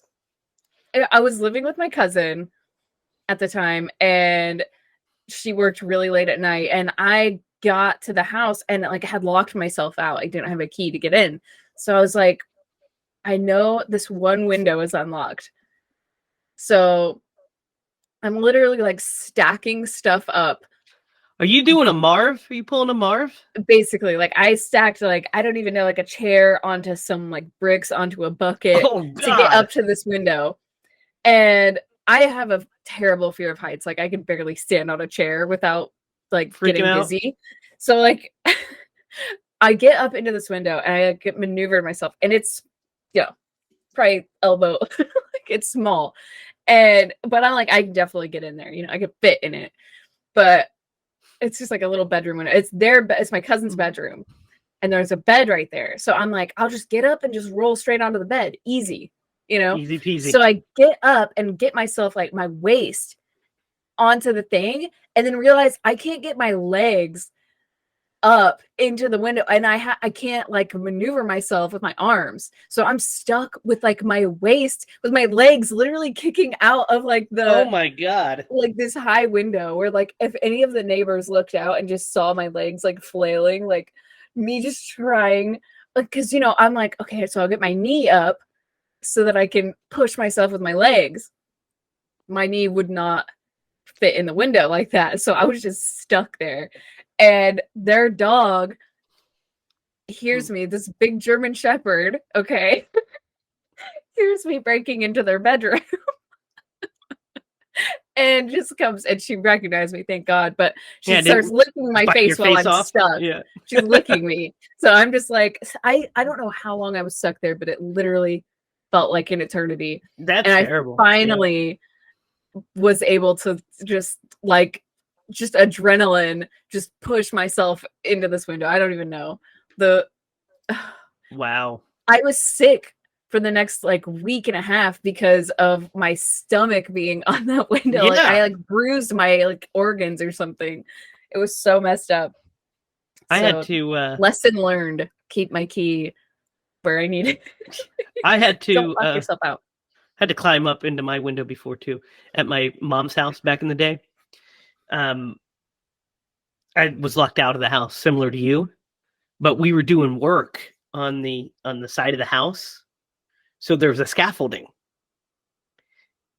I was living with my cousin at the time, and she worked really late at night, and I got to the house and like I had locked myself out. I didn't have a key to get in. So I was like, I know this one window is unlocked. So I'm literally like stacking stuff up. are you doing a Marv? Are you pulling a Marv? Basically, like I stacked like I don't even know, like a chair onto some like bricks onto a bucket Oh, to get up to this window. And I have a terrible fear of heights. Like I can barely stand on a chair without like Freaking getting out? dizzy. So like I get up into this window and I get maneuvered myself, and it's probably elbow, like it's small. But I'm like, I can definitely get in there, I could fit in it. But it's just like a little bedroom window. It's my cousin's bedroom, and there's a bed right there. So I'm like, I'll just get up and just roll straight onto the bed. Easy. Easy peasy. So I get up and get myself like my waist onto the thing, and then realize I can't get my legs up into the window, and I can't like maneuver myself with my arms. So I'm stuck with like my waist with my legs literally kicking out of like Oh my God. like this high window where like if any of the neighbors looked out and just saw my legs like flailing, like me just trying, like, because I'm like, okay, so I'll get my knee up so that I can push myself with my legs. My knee would not fit in the window like that. So I was just stuck there. And their dog hears me, this big German Shepherd, okay, hears me breaking into their bedroom. And just comes, and she recognized me, thank God. But she starts licking my bite face your while face I'm off? stuck. Yeah. She's licking me. So I'm just like, I don't know how long I was stuck there, but it literally felt like an eternity. That's And terrible. I finally was able to just adrenaline, just push myself into this window. I don't even know. Wow. I was sick for the next like week and a half because of my stomach being on that window. Like I like bruised my like organs or something. It was so messed up. I had to lesson learned. Keep my key where I need it. I had Don't to lock yourself out. had to climb up into my window before too at my mom's house back in the day. I was locked out of the house similar to you, but we were doing work on the side of the house. So there was a scaffolding.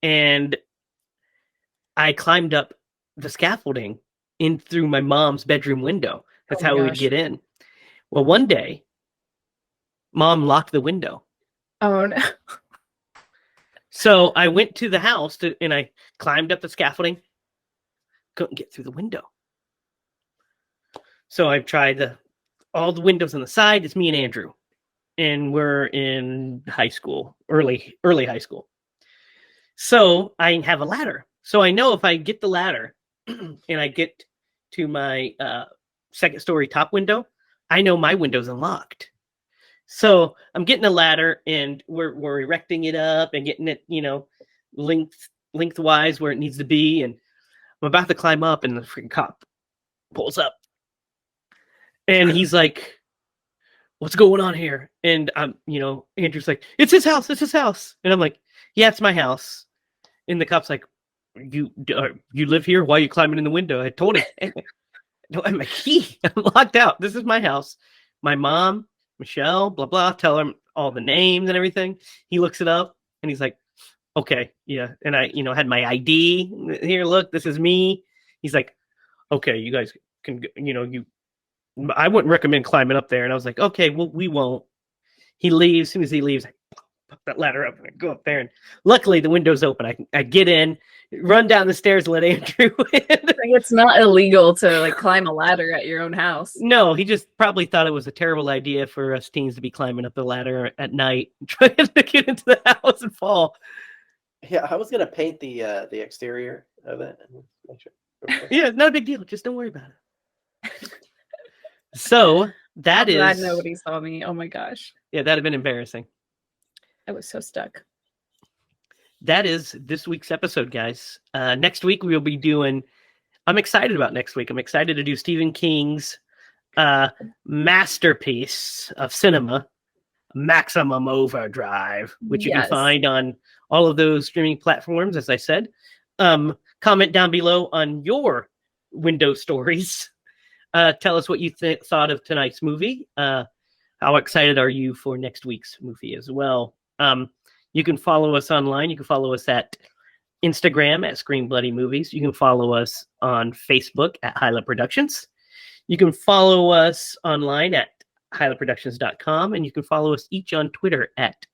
And I climbed up the scaffolding in through my mom's bedroom window. That's how we would get in. Well, one day, Mom locked the window. Oh no. So I went to the house and I climbed up the scaffolding. Couldn't get through the window. So I've tried all the windows on the side. It's me and Andrew. And we're in high school, early high school. So I have a ladder. So I know if I get the ladder and I get to my second story top window, I know my window's unlocked. So I'm getting a ladder and we're erecting it up and getting it, lengthwise where it needs to be. And I'm about to climb up and the freaking cop pulls up. And he's like, what's going on here? And Andrew's like, it's his house. And I'm like, yeah, it's my house. And the cop's like, you live here? Why are you climbing in the window? I told him, I don't have my key. I'm locked out. This is my house. My mom, Michelle, blah, blah. Tell him all the names and everything. He looks it up and he's like, okay, yeah. And I, had my ID here. Look, this is me. He's like, okay, you guys can, I wouldn't recommend climbing up there. And I was like, okay, well, we won't. He leaves. As soon as he leaves, I that ladder up and I go up there. And luckily, the window's open. I get in, run down the stairs, let Andrew in. Like, it's not illegal to like climb a ladder at your own house. No, he just probably thought it was a terrible idea for us teens to be climbing up the ladder at night, trying to get into the house and fall. Yeah, I was gonna paint the exterior of it. And make sure. Yeah, not a big deal. Just don't worry about it. So that I'm glad is, nobody saw me. Oh my gosh. yeah, that'd have been embarrassing. I was so stuck. That is this week's episode, guys. Next week we'll be doing. I'm excited about next week. I'm excited to do Stephen King's masterpiece of cinema, Maximum Overdrive, which you can Yes. find on all of those streaming platforms, as I said. Comment down below on your window stories. Tell us what you thought of tonight's movie. How excited are you for next week's movie as well? You can follow us online. You can follow us at Instagram at Scream Bloody Movies. You can follow us on Facebook at HiLa Productions. You can follow us online at HiLaProductions.com, and you can follow us each on Twitter at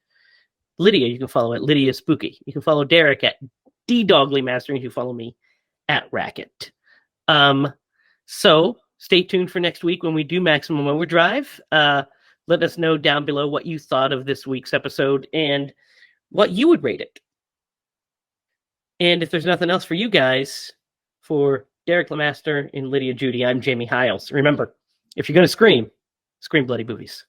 Lydia. You can follow at Lydia Spooky. You can follow Derek at DDogly Master, and you can follow me at Racket. So stay tuned for next week when we do Maximum Overdrive. Let us know down below what you thought of this week's episode and what you would rate it. And if there's nothing else for you guys, for Derek Lemaster and Lydia Judy, I'm Jamie Hiles. Remember, if you're going to scream, scream bloody movies.